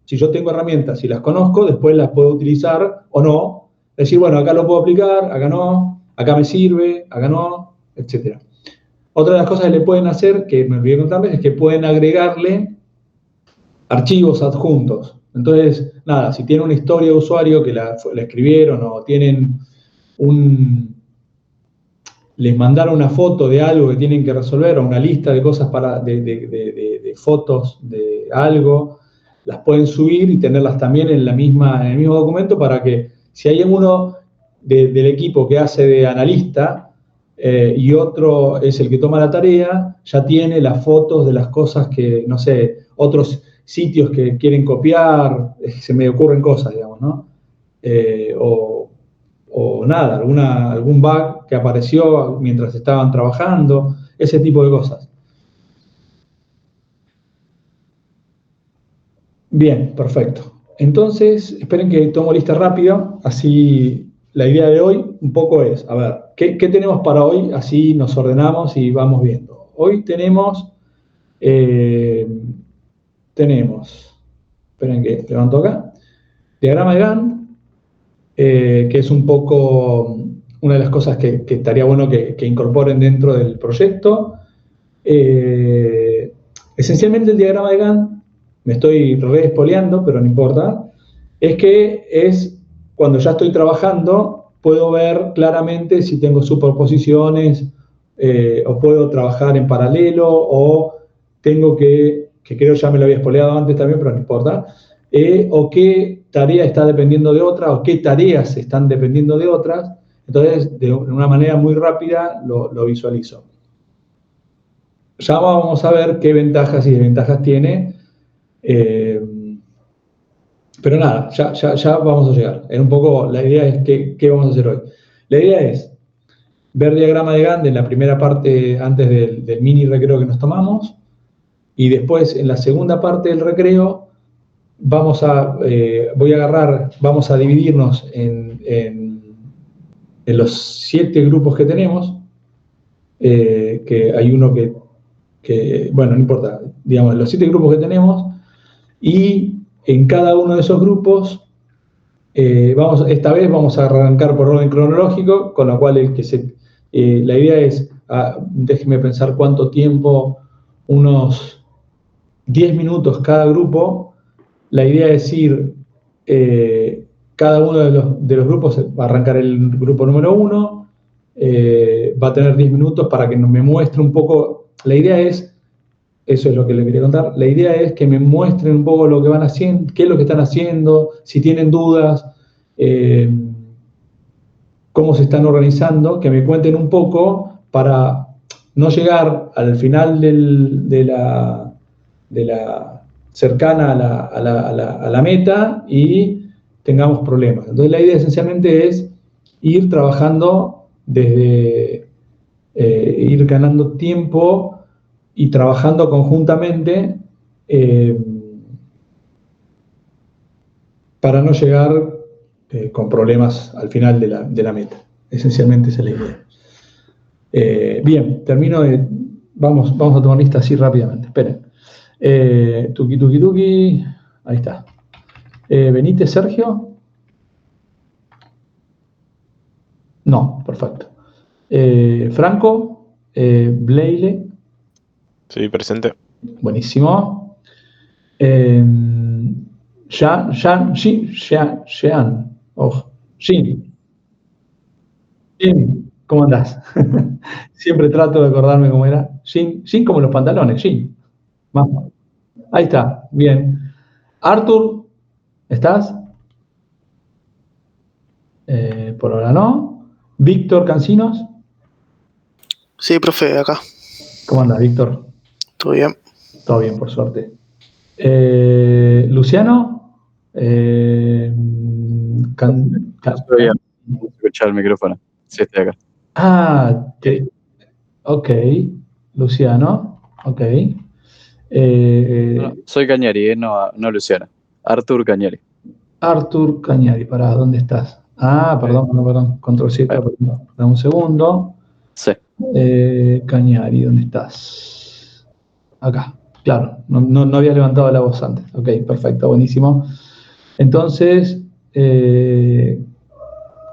si yo tengo herramientas y las conozco, después las puedo utilizar o no. Decir, bueno, acá lo puedo aplicar, acá no, acá me sirve, acá no, etc. Otra de las cosas que le pueden hacer, que me olvidé contarles, es que pueden agregarle archivos adjuntos. Entonces, nada, si tienen una historia de usuario que la escribieron o tienen les mandaron una foto de algo que tienen que resolver o una lista de cosas de fotos de algo, las pueden subir y tenerlas también en el mismo documento para que si hay uno del equipo que hace de analista y otro es el que toma la tarea, ya tiene las fotos de las cosas que, no sé, otros sitios que quieren copiar, se me ocurren cosas, digamos, ¿no? O nada, algún bug que apareció mientras estaban trabajando, ese tipo de cosas. Bien, perfecto. Entonces, esperen que tomo lista rápida, así la idea de hoy un poco es, a ver, ¿qué tenemos para hoy? Así nos ordenamos y vamos viendo. Hoy tenemos, esperen que levanto acá, diagrama de Gantt, que es un poco una de las cosas que estaría bueno que incorporen dentro del proyecto. Esencialmente el diagrama de Gantt, me estoy re-espoleando, pero no importa, es que es cuando ya estoy trabajando, puedo ver claramente si tengo superposiciones o puedo trabajar en paralelo o tengo que creo ya me lo había espoleado antes también, pero no importa, o qué tarea está dependiendo de otra o qué tareas están dependiendo de otras. Entonces, de una manera muy rápida lo visualizo. Ya vamos a ver qué ventajas y desventajas tiene, pero nada, ya vamos a llegar. Es un poco, la idea es qué vamos a hacer hoy. La idea es ver diagrama de Gantt en la primera parte antes del mini recreo que nos tomamos, y después en la segunda parte del recreo vamos a dividirnos en los 7 grupos que tenemos, que hay uno bueno, no importa, digamos, los 7 grupos que tenemos, y en cada uno de esos grupos, esta vez vamos a arrancar por orden cronológico, con lo cual la idea es, déjenme pensar cuánto tiempo, unos 10 minutos cada grupo. La idea es ir, cada uno de los grupos va a arrancar el grupo número 1, va a tener 10 minutos para que me muestre un poco. La idea es, eso es lo que les quería contar, la idea es que me muestren un poco lo que van haciendo, qué es lo que están haciendo, si tienen dudas, cómo se están organizando, que me cuenten un poco para no llegar al final de la cercana a la meta y tengamos problemas. Entonces la idea esencialmente es ir trabajando desde ir ganando tiempo y trabajando conjuntamente para no llegar con problemas al final de la meta. Esencialmente esa es la idea. Bien, termino de... Vamos a tomar lista así rápidamente. Esperen. Tuki. Ahí está. Benítez, Sergio. No, perfecto. Franco, Bleile. Sí, presente. Buenísimo. Jean. Oh, Jin, ¿cómo andás? Siempre trato de acordarme cómo era. Jin como los pantalones, Jin. Vamos. Ahí está, bien. Arthur, ¿estás? Por ahora no. Víctor Cancinos. Sí, profe, acá. ¿Cómo andas, Víctor? ¿Todo bien? Todo bien, por suerte. Luciano. Estoy bien. No escuchar el micrófono. Sí, estoy acá. Ok. Luciano. Ok. No, soy Cañari, no Luciano. Artur Cañari. Artur Cañari, pará, ¿dónde estás? Perdón. Control 7, dame un segundo. Sí. Cañari, ¿dónde estás? Acá. Claro, no había levantado la voz antes. Ok, perfecto, buenísimo. Entonces,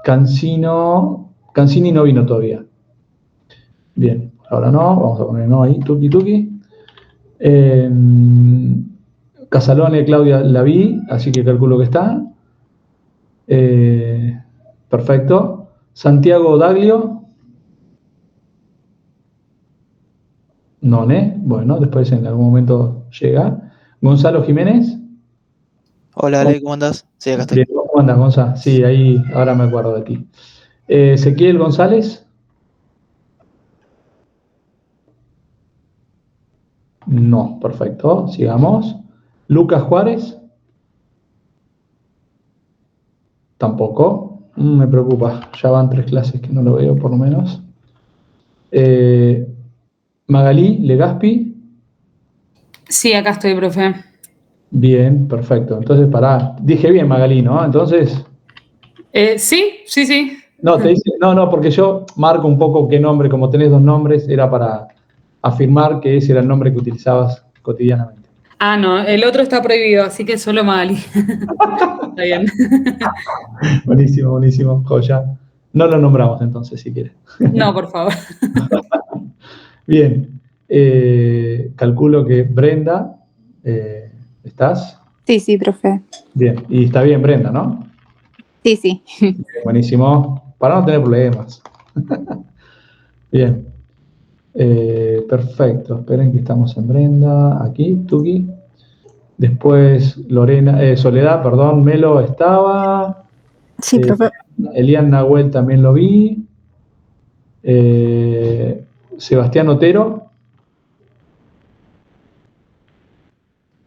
Cancini no vino todavía. Bien, ahora no, vamos a poner no ahí, tuki tuki. Casalone, Claudia la vi, así que calculo que está. Perfecto. Santiago Daglio. No, bueno, después en algún momento llega. Gonzalo Jiménez. Hola Ale, ¿cómo andás? Sí, acá estoy. Bien, ¿cómo andas, Gonzalo? Sí, ahí ahora me acuerdo de ti. Ezequiel González. No, perfecto. Sigamos. Lucas Juárez. Tampoco. Me preocupa. Ya van 3 clases que no lo veo, por lo menos. Magalí Legaspi. Sí, acá estoy, profe. Bien, perfecto. Entonces, pará. Dije bien, Magalí, ¿no? Entonces. Sí. No, no, porque yo marco un poco qué nombre, como tenés 2 nombres, era para afirmar que ese era el nombre que utilizabas cotidianamente. Ah, no, el otro está prohibido, así que solo Magali. Está bien. Buenísimo, buenísimo. Joya. No lo nombramos entonces, si quieres. No, por favor. Bien. Calculo que Brenda, ¿estás? Sí, profe. Bien. Y está bien Brenda, ¿no? Sí. Bien, buenísimo. Para no tener problemas. Bien. Perfecto. Esperen que estamos en Brenda. Aquí, Tuki. Después Lorena, Soledad, perdón, Melo estaba. Sí, profe. Elian Nahuel también lo vi. Sebastián Otero.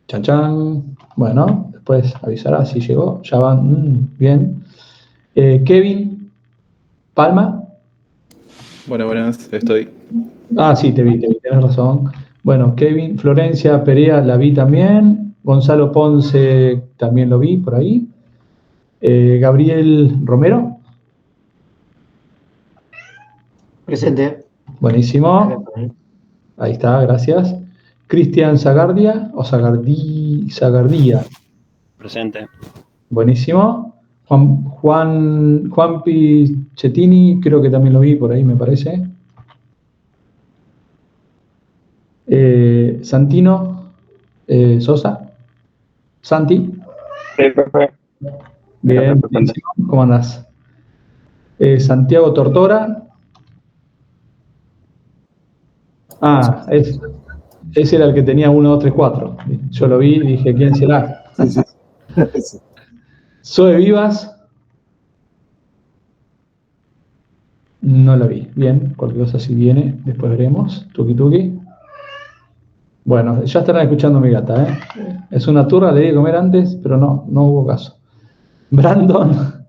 Chachán. Bueno, después avisará si llegó. Ya van. Bien. Kevin Palma. Buenas, estoy. Ah, sí, te vi, tenés razón. Bueno, Kevin, Florencia Perea la vi también. Gonzalo Ponce también lo vi por ahí. Gabriel Romero. Presente. Buenísimo. Ahí está, gracias. Cristian Zagardia o Zagardía. Presente. Buenísimo. Juan Pichettini, creo que también lo vi por ahí, me parece. Santino Sosa. Santi. Sí, profe. Bien, buenísimo. ¿Cómo andás? Santiago Tortora. Ah, ese era el que tenía 1, 2, 3, 4. Yo lo vi y dije, ¿quién será? Sí. Zoe Vivas. No lo vi. Bien, cualquier cosa si viene, después veremos. Tuki tuki. Bueno, ya estarán escuchando a mi gata, ¿eh? Es una turra, le di de comer antes, pero no hubo caso. Brandon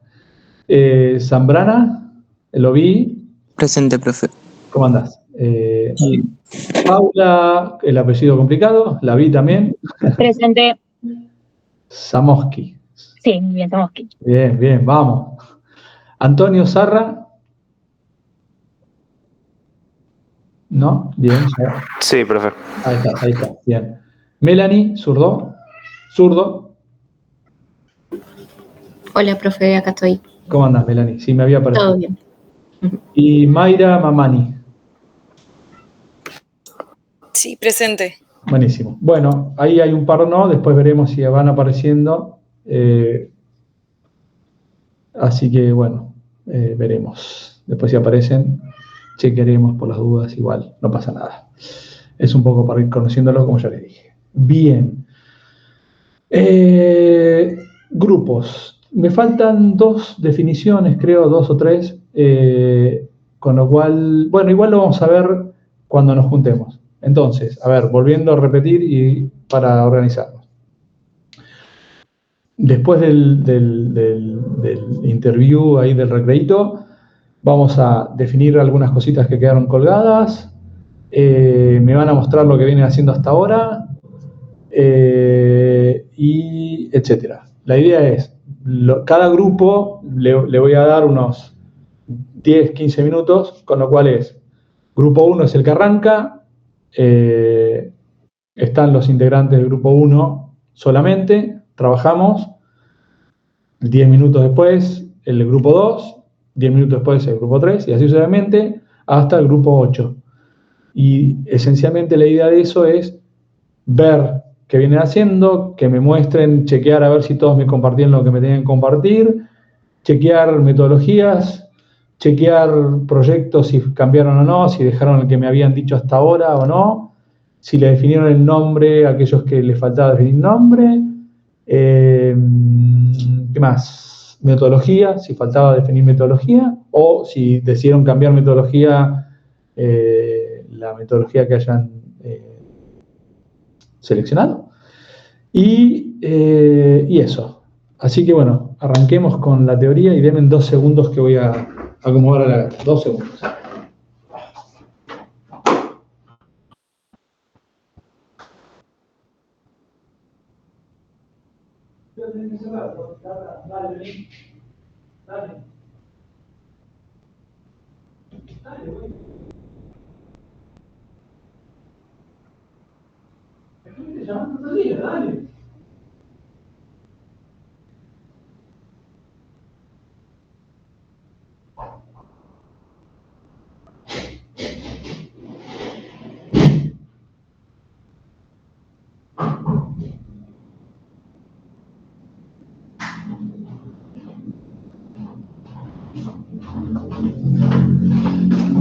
Zambrana, lo vi. Presente, profe. ¿Cómo andás? Paula, el apellido complicado, la vi también. Presente. Samoski. Sí, bien, estamos aquí. Bien, vamos. Antonio Sarra. ¿No? Bien. Ya. Sí, profe. Ahí está, bien. Melanie, zurdo. Hola, profe, acá estoy. ¿Cómo andas, Melanie? Sí, me había parecido. Todo bien. Y Mayra Mamani. Sí, presente. Buenísimo. Bueno, ahí hay un par no, después veremos si van apareciendo. Así que, bueno, veremos. Después si aparecen, chequearemos por las dudas, igual, no pasa nada. Es un poco para ir conociéndolos, como ya les dije. Bien. Grupos. Me faltan 2 definiciones, creo, 2 o 3, con lo cual, bueno, igual lo vamos a ver cuando nos juntemos. Entonces, a ver, volviendo a repetir y para organizarnos. Después del interview ahí del recreito, vamos a definir algunas cositas que quedaron colgadas. Me van a mostrar lo que vienen haciendo hasta ahora. Y etcétera. La idea es, cada grupo le voy a dar unos 10, 15 minutos, con lo cual es, grupo 1 es el que arranca, el están los integrantes del grupo 1 solamente, trabajamos, 10 minutos después el grupo 2, 10 minutos después el grupo 3, y así sucesivamente hasta el grupo 8. Y esencialmente la idea de eso es ver qué vienen haciendo, que me muestren, chequear a ver si todos me compartieron lo que me tenían que compartir, chequear metodologías, chequear proyectos si cambiaron o no, si dejaron el que me habían dicho hasta ahora o no, si le definieron el nombre a aquellos que les faltaba definir nombre, ¿qué más? Metodología, si faltaba definir metodología, o si decidieron cambiar metodología, la metodología que hayan seleccionado. Y eso. Así que bueno, arranquemos con la teoría y denme 2 segundos que voy a acomodar a la gata. 2 segundos.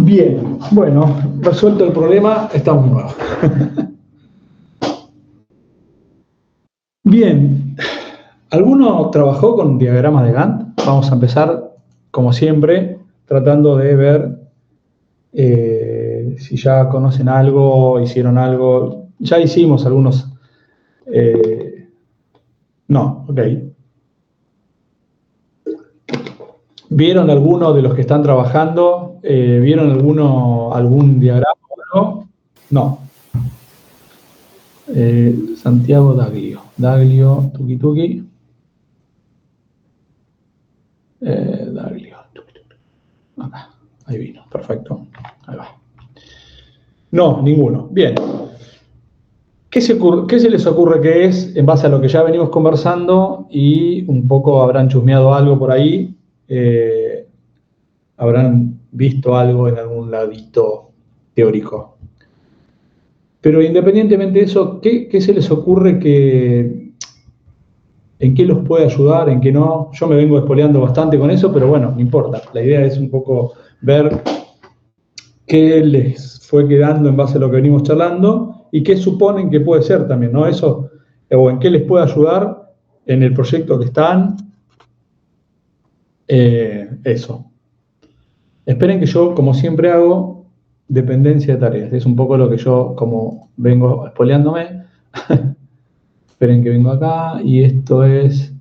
Bien, bueno, resuelto el problema, estamos nuevos. Bien, ¿alguno trabajó con diagramas de Gantt? Vamos a empezar, como siempre, tratando de ver si ya conocen algo, hicieron algo. Ya hicimos algunos. No, ok. ¿Vieron alguno de los que están trabajando? ¿Vieron algún diagrama? No. Santiago Daglio, tuki tuki. Daglio, tuki tuki. Acá, ahí vino, perfecto. Ahí va. No, ninguno. Bien. ¿Qué se les ocurre que es, en base a lo que ya venimos conversando, y un poco habrán chusmeado algo por ahí? Habrán visto algo en algún ladito teórico. Pero independientemente de eso, ¿qué se les ocurre en qué los puede ayudar, en qué no? Yo me vengo espoleando bastante con eso, pero bueno, no importa. La idea es un poco ver qué les fue quedando en base a lo que venimos charlando y qué suponen que puede ser también, ¿no? Eso, o en qué les puede ayudar en el proyecto que están. Eso. Esperen que yo, como siempre hago, dependencia de tareas. Es un poco lo que yo, como vengo espoleándome. Esperen que vengo acá y esto es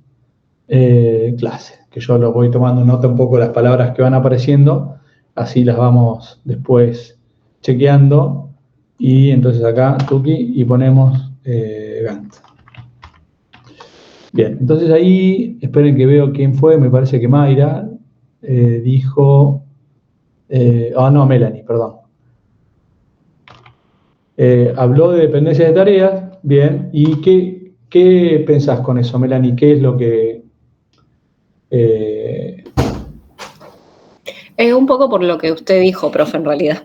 clase, que yo lo voy tomando nota un poco de las palabras que van apareciendo, así las vamos después chequeando, y entonces acá, Tuki, y ponemos Gantt. Bien, entonces ahí, esperen que veo quién fue, me parece que Mayra dijo, no, Melanie, perdón. Habló de dependencias de tareas, bien, ¿y qué pensás con eso, Melanie? ¿Qué es lo que...? Es un poco por lo que usted dijo, profe, en realidad,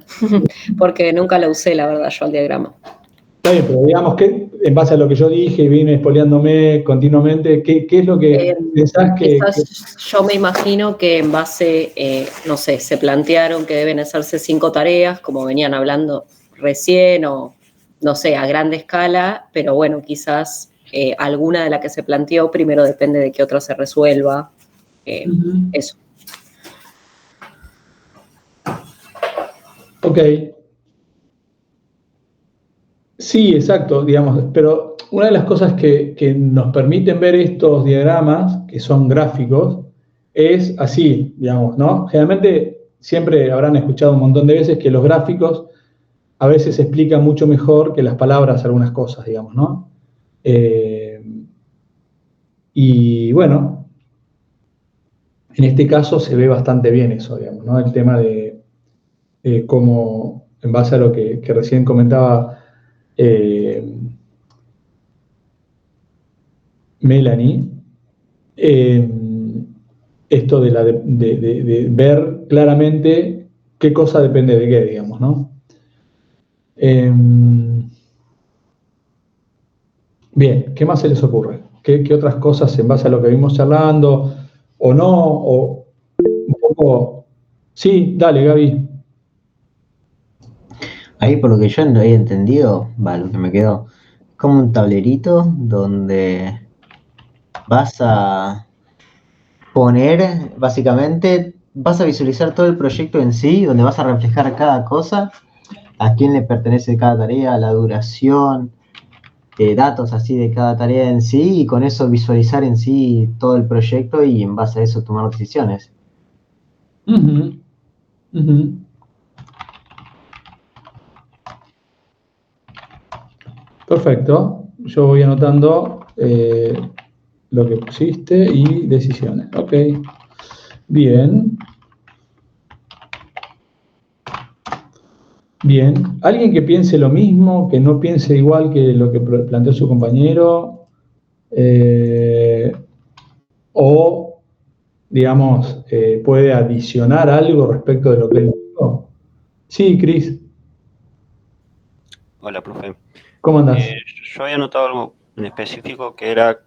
porque nunca lo usé, la verdad, yo al diagrama. Está bien, pero digamos que en base a lo que yo dije y vine espoleándome continuamente, ¿qué es lo que pensás que...? Yo me imagino que en base, no sé, se plantearon que deben hacerse 5 tareas, como venían hablando recién, o no sé, a grande escala, pero bueno, quizás alguna de las que se planteó primero depende de que otra se resuelva, eso. Ok. Sí, exacto, digamos, pero una de las cosas que nos permiten ver estos diagramas, que son gráficos, es así, digamos, ¿no? Generalmente siempre habrán escuchado un montón de veces que los gráficos a veces explican mucho mejor que las palabras algunas cosas, digamos, ¿no? Y bueno, en este caso se ve bastante bien eso, digamos, ¿no? El tema de cómo, en base a lo que recién comentaba Melanie, esto de ver claramente qué cosa depende de qué, digamos, ¿no? Bien, ¿qué más se les ocurre? ¿Qué otras cosas en base a lo que vimos charlando, o no, o un poco? Sí, dale, Gaby. Ahí, por lo que yo había entendido, lo que me quedó, como un tablerito donde vas a poner, básicamente, vas a visualizar todo el proyecto en sí, donde vas a reflejar cada cosa, a quién le pertenece cada tarea, la duración, datos así de cada tarea en sí, y con eso visualizar en sí todo el proyecto y en base a eso tomar decisiones. Ujú, ujú. Perfecto. Yo voy anotando lo que pusiste y decisiones. Ok. Bien. Bien. ¿Alguien que piense lo mismo, que no piense igual que lo que planteó su compañero? O, digamos, puede adicionar algo respecto de lo que él dijo. Sí, Cris. Hola, profe. ¿Cómo andás? Yo había notado algo en específico que era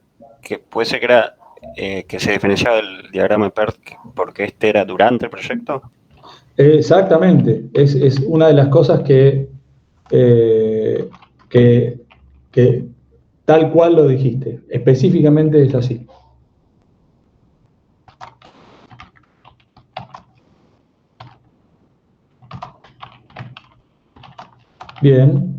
que puede ser que era que se diferenciaba del diagrama de PERT porque este era durante el proyecto. Exactamente. Es una de las cosas que tal cual lo dijiste. Específicamente es así. Bien.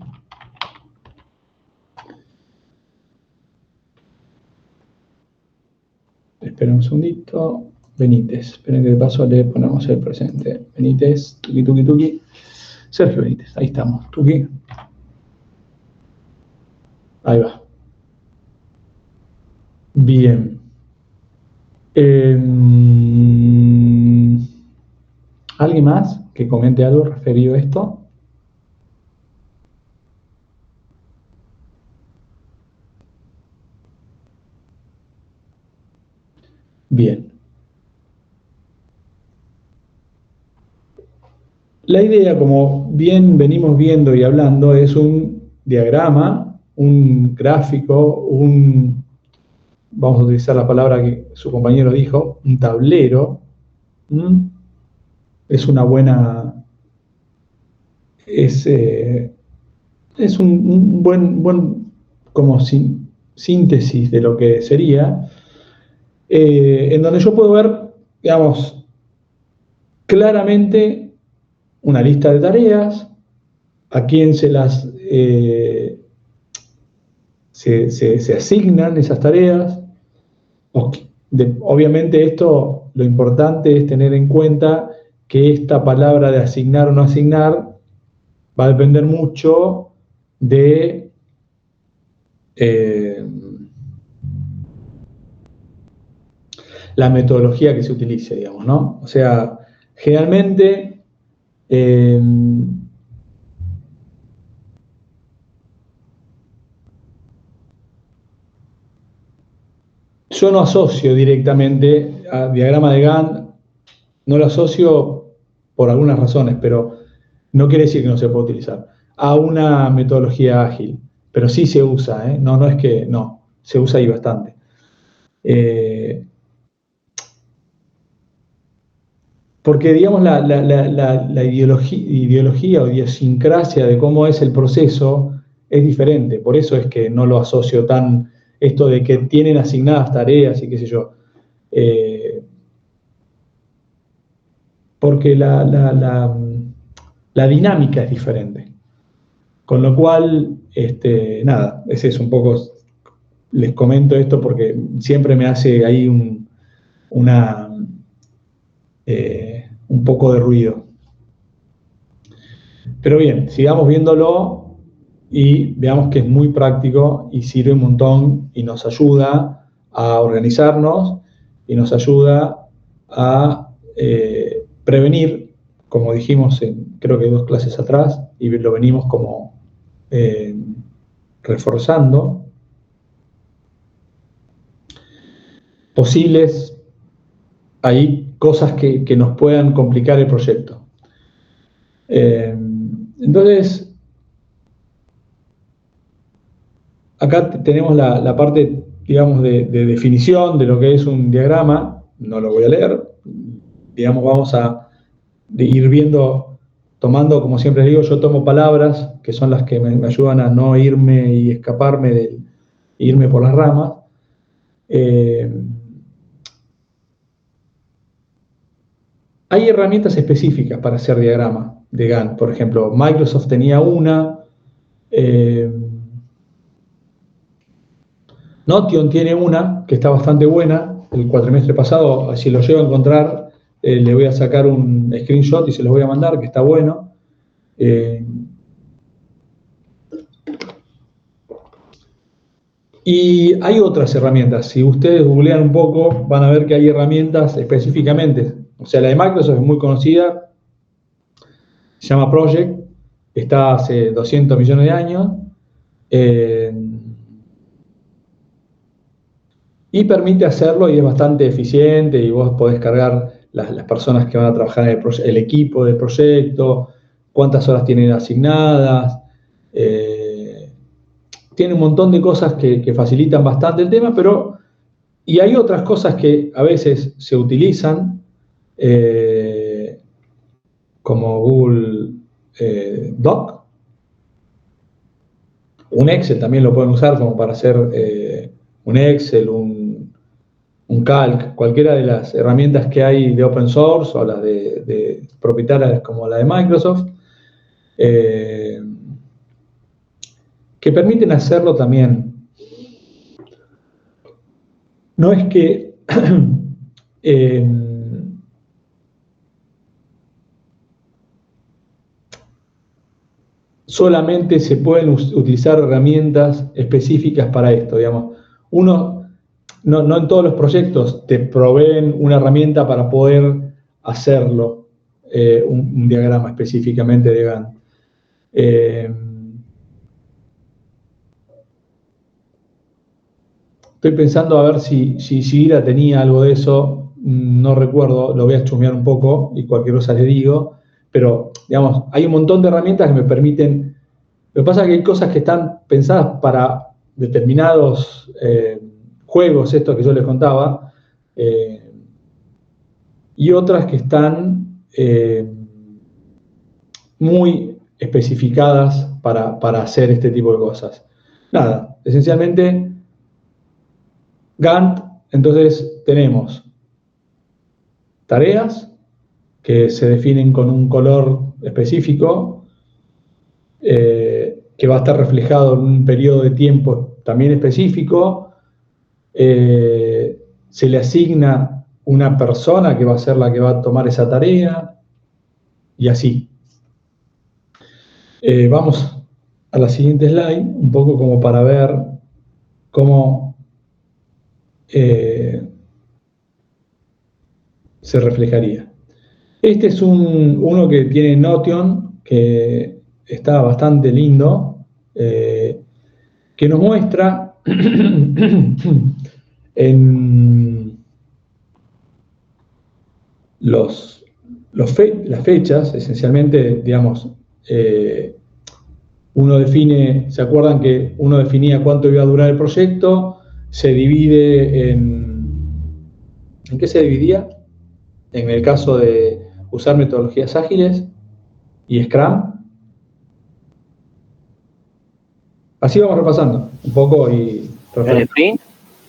Espera un segundito. Benítez. Esperen que de paso le ponemos el presente. Benítez, tuki, tuki, tuki. Sergio Benítez, ahí estamos. Tuki. Ahí va. Bien. ¿Alguien más que comente algo referido a esto? Bien. La idea, como bien venimos viendo y hablando, es un diagrama, un gráfico, vamos a utilizar la palabra que su compañero dijo, un tablero. Es una buena, es un buen como síntesis de lo que sería, en donde yo puedo ver, digamos, claramente una lista de tareas, a quién se asignan esas tareas. Obviamente esto, lo importante es tener en cuenta que esta palabra de asignar o no asignar va a depender mucho de la metodología que se utilice, digamos, ¿no? O sea, generalmente yo no asocio directamente a diagrama de Gantt, no lo asocio por algunas razones, pero no quiere decir que no se pueda utilizar, a una metodología ágil, pero sí se usa, ¿eh? No es que no, se usa ahí bastante. Porque, digamos, la ideología o idiosincrasia de cómo es el proceso es diferente. Por eso es que no lo asocio tan, esto de que tienen asignadas tareas y qué sé yo. Porque la dinámica es diferente. Con lo cual, nada, ese es un poco, les comento esto porque siempre me hace ahí un poco de ruido. Pero bien, sigamos viéndolo y veamos que es muy práctico y sirve un montón y nos ayuda a organizarnos y nos ayuda a prevenir, como dijimos creo que 2 clases atrás, y lo venimos como reforzando. posibles hay cosas que nos puedan complicar el proyecto. Entonces, acá tenemos la parte, digamos, de definición de lo que es un diagrama. No lo voy a leer. Digamos, vamos a ir viendo, tomando, como siempre digo, yo tomo palabras que son las que me ayudan a no irme y escaparme irme por las ramas. Hay herramientas específicas para hacer diagrama de Gantt. Por ejemplo, Microsoft tenía una, Notion tiene una que está bastante buena. El cuatrimestre pasado, si lo llego a encontrar, le voy a sacar un screenshot y se los voy a mandar, que está bueno. Y hay otras herramientas. Si ustedes googlean un poco, van a ver que hay herramientas específicamente. O sea, la de Microsoft es muy conocida, se llama Project, está hace 200 millones de años, y permite hacerlo y es bastante eficiente, y vos podés cargar las personas que van a trabajar en el equipo del proyecto, cuántas horas tienen asignadas, tiene un montón de cosas que facilitan bastante el tema, y hay otras cosas que a veces se utilizan, como Google Doc. Un Excel también lo pueden usar como para hacer un Excel, un Calc, cualquiera de las herramientas que hay de open source o las de propietarias como la de Microsoft, que permiten hacerlo también. No es que solamente se pueden utilizar herramientas específicas para esto, digamos. No en todos los proyectos te proveen una herramienta para poder hacerlo, un diagrama específicamente de Gantt. Estoy pensando a ver si Gira tenía algo de eso, no recuerdo, lo voy a chusmear un poco y cualquier cosa le digo, pero, digamos, hay un montón de herramientas que me permiten. Lo que pasa es que hay cosas que están pensadas para determinados juegos, estos que yo les contaba, y otras que están muy especificadas para hacer este tipo de cosas. Nada, esencialmente, Gantt, entonces tenemos tareas que se definen con un color específico, que va a estar reflejado en un periodo de tiempo también específico. Se le asigna una persona que va a ser la que va a tomar esa tarea, y así. Vamos a la siguiente slide, un poco como para ver cómo se reflejaría. Este es uno que tiene Notion, que está bastante lindo, que nos muestra en las fechas, esencialmente, digamos, uno define, ¿se acuerdan que uno definía cuánto iba a durar el proyecto? Se divide ¿en qué se dividía? En el caso de usar metodologías ágiles y Scrum. Así vamos repasando un poco y... ¿En el sprint?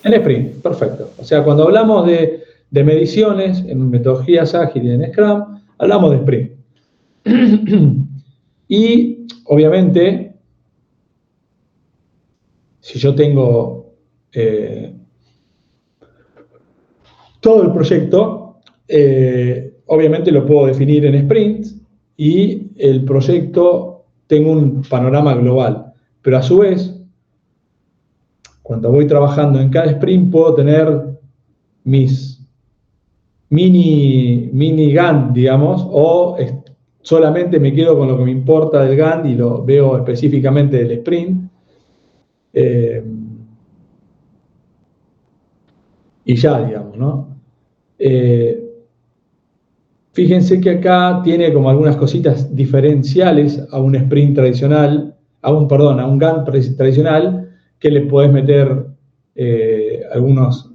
En el sprint, perfecto. O sea, cuando hablamos de mediciones en metodologías ágiles y en Scrum, hablamos de sprint. Y, obviamente, si yo tengo todo el proyecto, obviamente lo puedo definir en sprints, y el proyecto tengo un panorama global. Pero a su vez, cuando voy trabajando en cada sprint, puedo tener mis mini Gantt, digamos, o solamente me quedo con lo que me importa del Gantt y lo veo específicamente del y ya, digamos, ¿no? Fíjense que acá tiene como algunas cositas diferenciales a un sprint tradicional, a un Gantt tradicional, que le podés meter algunos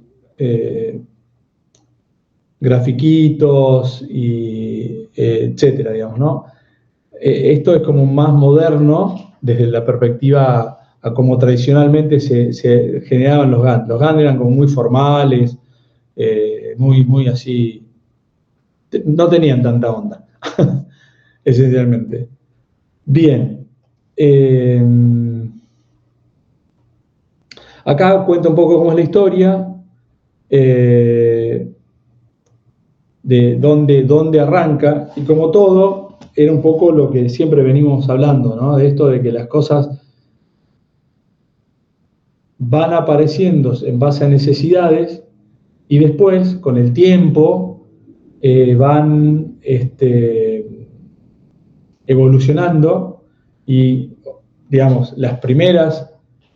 grafiquitos, y etcétera, digamos, ¿no? Esto es como más moderno desde la perspectiva a como tradicionalmente se generaban los Gantt. Los Gantt eran como muy formales, muy así, no tenían tanta onda, esencialmente. Bien. Acá cuenta un poco cómo es la historia, de dónde arranca, y como todo, era un poco lo que siempre venimos hablando, ¿no? De esto de que las cosas van apareciendo en base a necesidades y después, con el tiempo, van evolucionando y, digamos, las primeras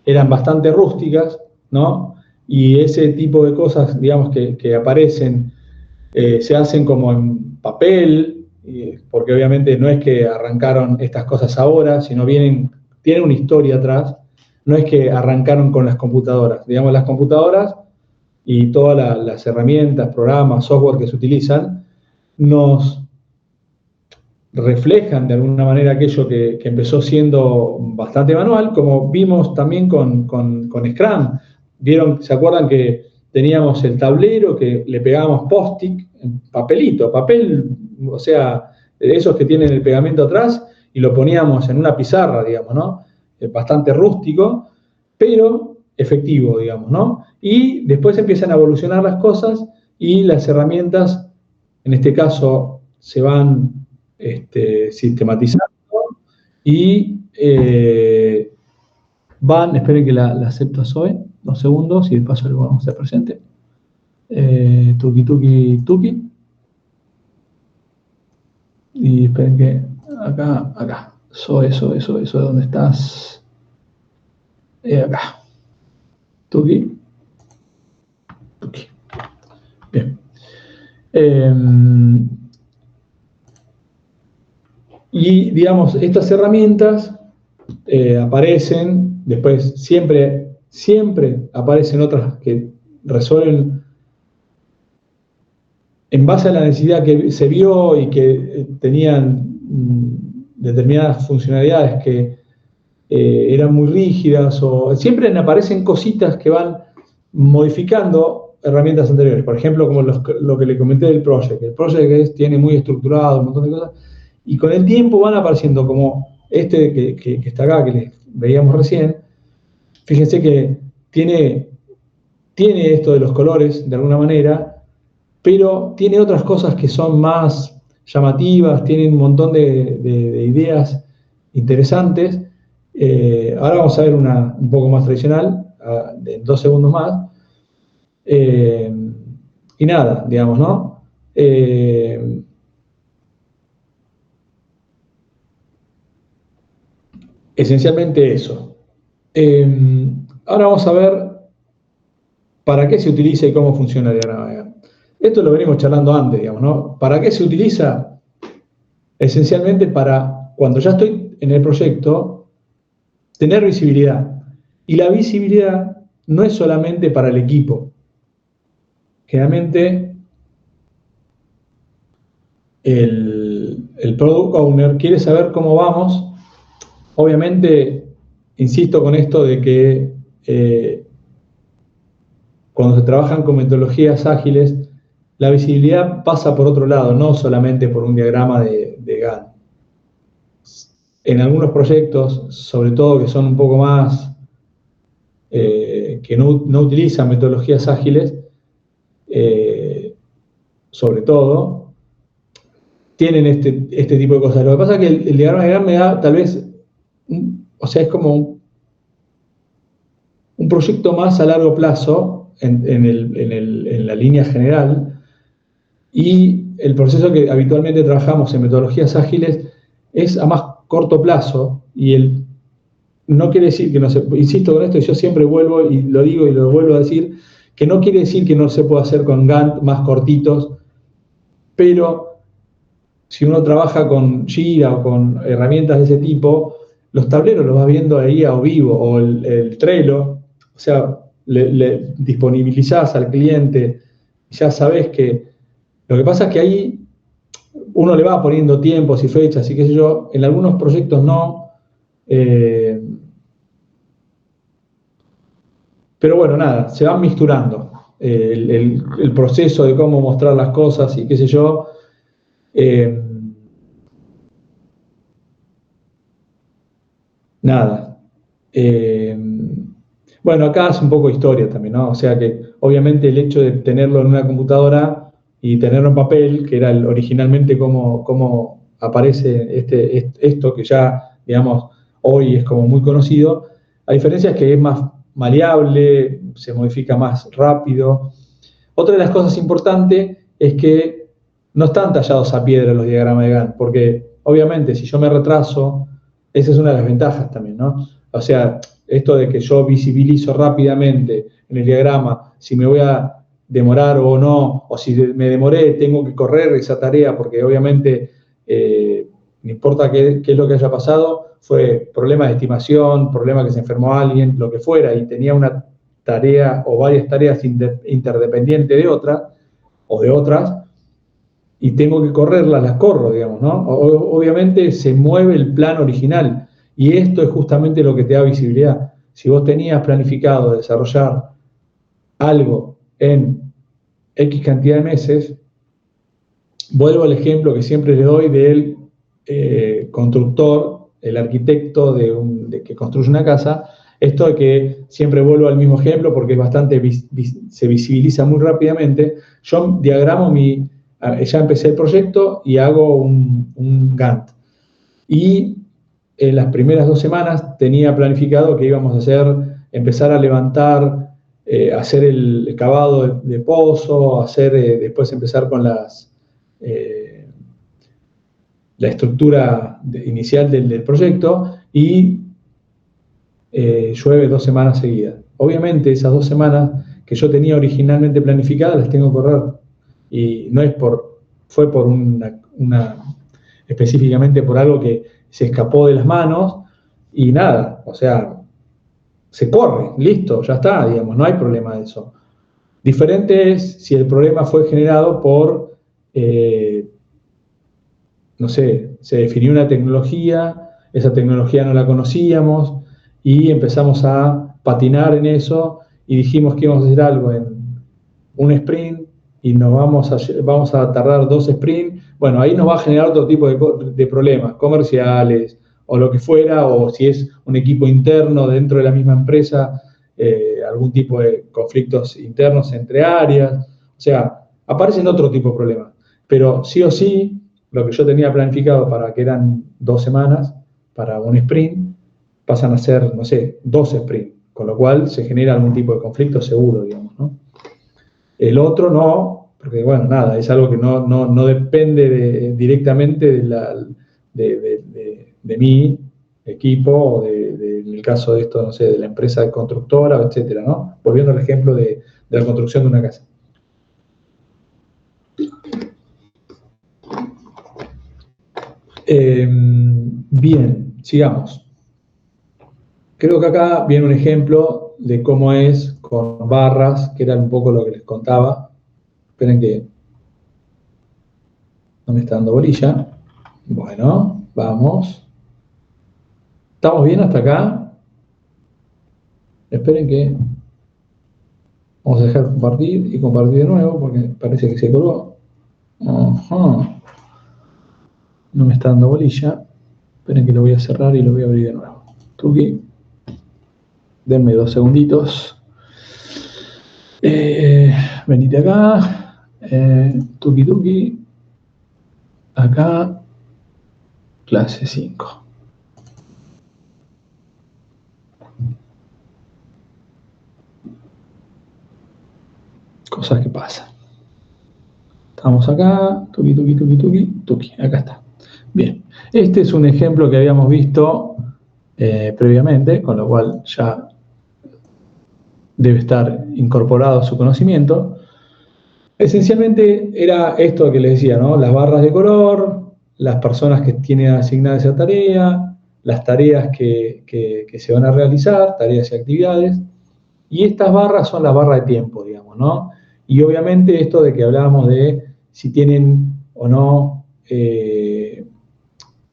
eran bastante rústicas, ¿no? Y ese tipo de cosas, digamos, que aparecen, se hacen como en papel, porque obviamente no es que arrancaron estas cosas ahora, sino tienen una historia atrás. No es que arrancaron con las computadoras. Digamos, las computadoras y todas las herramientas, programas, software que se utilizan, nos reflejan de alguna manera aquello que empezó siendo bastante manual, como vimos también con Scrum. ¿Vieron? ¿Se acuerdan que teníamos el tablero que le pegábamos post-it, papel, o sea, esos que tienen el pegamento atrás, y lo poníamos en una pizarra, digamos, ¿no? Bastante rústico, pero efectivo, digamos, ¿no? Y después empiezan a evolucionar las cosas y las herramientas, en este caso, se van sistematizando y esperen que la acepto a Zoe, 2 segundos, y de paso le vamos a hacer presente. Tuki. Y esperen que acá. Zoe, ¿dónde estás? Acá. Tuki. Bien. Y, digamos, estas herramientas aparecen, después siempre aparecen otras que resuelven en base a la necesidad que se vio y que tenían determinadas funcionalidades que eran muy rígidas, o siempre aparecen cositas que van modificando herramientas anteriores. Por ejemplo, como lo que le comenté del project. El project tiene muy estructurado un montón de cosas, y con el tiempo van apareciendo como que está acá, que les veíamos recién. Fíjense que tiene esto de los colores de alguna manera, pero tiene otras cosas que son más llamativas, tienen un montón de ideas interesantes. Ahora vamos a ver una un poco más tradicional, en 2 segundos más. Y nada, digamos, ¿no? Esencialmente eso. Ahora vamos a ver para qué se utiliza y cómo funciona el diagrama de Gantt. Esto lo venimos charlando antes, digamos, ¿no? ¿Para qué se utiliza? Esencialmente para, cuando ya estoy en el proyecto, tener visibilidad. Y la visibilidad no es solamente para el equipo. Generalmente, el Product Owner quiere saber cómo vamos. Obviamente, insisto con esto de que cuando se trabajan con metodologías ágiles, la visibilidad pasa por otro lado, no solamente por un diagrama de Gantt. En algunos proyectos, sobre todo que son un poco más, que no utilizan metodologías ágiles, sobre todo, tienen este tipo de cosas. Lo que pasa es que el diagrama de Gantt me da tal vez, o sea, es como un proyecto más a largo plazo en la línea general, y el proceso que habitualmente trabajamos en metodologías ágiles es a más corto plazo, y no quiere decir que no se, insisto con esto, y yo siempre vuelvo y lo digo y lo vuelvo a decir, que no quiere decir que no se pueda hacer con Gantt más cortitos, pero si uno trabaja con Jira o con herramientas de ese tipo, los tableros los vas viendo ahí a vivo, o el Trello, o sea, le disponibilizás al cliente, ya sabés que... Lo que pasa es que ahí uno le va poniendo tiempos y fechas y qué sé yo, en algunos proyectos no. Pero bueno, nada, se van misturando el proceso de cómo mostrar las cosas y qué sé yo. Nada. Bueno, acá es un poco historia también, ¿no? O sea que obviamente el hecho de tenerlo en una computadora y tenerlo en papel, que era originalmente cómo aparece esto, que ya, digamos, hoy es como muy conocido, la diferencia es que es más maleable, se modifica más rápido. Otra de las cosas importantes es que no están tallados a piedra los diagramas de Gantt, porque obviamente si yo me retraso, esa es una de las ventajas también, ¿no? O sea, esto de que yo visibilizo rápidamente en el diagrama si me voy a demorar o no, o si me demoré, tengo que correr esa tarea, porque obviamente no importa qué es lo que haya pasado, fue problema de estimación, problema que se enfermó alguien, lo que fuera, y tenía una tarea o varias tareas interdependientes de otra, o de otras, y tengo que correrlas, las corro, digamos, ¿no? Obviamente se mueve el plan original, y esto es justamente lo que te da visibilidad. Si vos tenías planificado desarrollar algo en X cantidad de meses, vuelvo al ejemplo que siempre le doy del constructor, el arquitecto que construye una casa. Esto de que siempre vuelvo al mismo ejemplo porque es bastante, se visibiliza muy rápidamente. Yo diagramo ya empecé el proyecto y hago un Gantt. Y en las primeras 2 semanas tenía planificado que íbamos a empezar a levantar, hacer el cavado de pozo, después empezar con la estructura inicial del proyecto, y llueve 2 semanas seguidas. Obviamente esas 2 semanas que yo tenía originalmente planificadas las tengo que correr, y no es fue por específicamente por algo que se escapó de las manos, y nada, o sea, se corre, listo, ya está, digamos, no hay problema de eso. Diferente es si el problema fue generado por, no sé, se definió una tecnología, esa tecnología no la conocíamos, y empezamos a patinar en eso, y dijimos que íbamos a hacer algo en un sprint, y vamos a tardar 2 sprints. Bueno, ahí nos va a generar otro tipo de problemas comerciales, o lo que fuera, o si es un equipo interno dentro de la misma empresa, algún tipo de conflictos internos entre áreas. O sea, aparecen otro tipo de problemas. Pero sí o sí, lo que yo tenía planificado para que eran 2 semanas, para un sprint, pasan a ser, no sé, 2 sprints, con lo cual se genera algún tipo de conflicto seguro, digamos, ¿no? El otro no, porque bueno, nada, es algo que no depende directamente de mi equipo, o en el caso de esto, no sé, de la empresa constructora, etcétera, ¿no? Volviendo al ejemplo de la construcción de una casa. Bien, sigamos. Creo que acá viene un ejemplo de cómo es con barras, que era un poco lo que les contaba. Esperen que no me está dando bolilla. Bueno, vamos. ¿Estamos bien hasta acá? Esperen que vamos a dejar compartir y compartir de nuevo porque parece que se colgó. Ajá. No me está dando bolilla. Esperen que lo voy a cerrar y lo voy a abrir de nuevo. Tuki. Denme 2 segunditos. Venite acá. Tuki. Acá. Clase 5. Cosas que pasan. Estamos acá. Tuki. Acá está. Bien. Este es un ejemplo que habíamos visto previamente, con lo cual ya debe estar incorporado a su conocimiento. Esencialmente era esto que les decía, ¿no? Las barras de color, las personas que tienen asignada esa tarea, las tareas que se van a realizar, tareas y actividades, y estas barras son las barras de tiempo, digamos, ¿no? Y obviamente esto de que hablábamos de si tienen o no,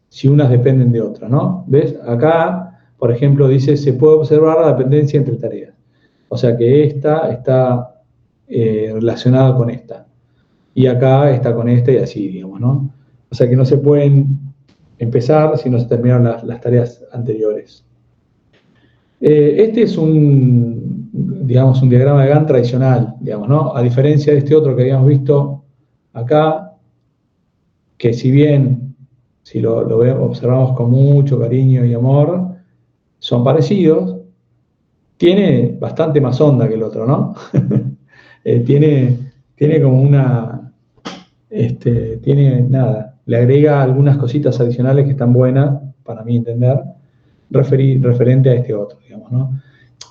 si unas dependen de otras, ¿no? ¿Ves? Acá, por ejemplo, dice, se puede observar la dependencia entre tareas. O sea que esta está relacionada con esta. Y acá está con esta y así, digamos, ¿no? O sea que no se pueden empezar si no se terminaron las tareas anteriores. Este es un diagrama de Gantt tradicional, digamos, ¿no? A diferencia de este otro que habíamos visto acá, que si bien, si lo observamos con mucho cariño y amor, son parecidos, tiene bastante más onda que el otro, ¿no? Tiene como una, le agrega algunas cositas adicionales que están buenas, para mí entender, referente a este otro, digamos, ¿no?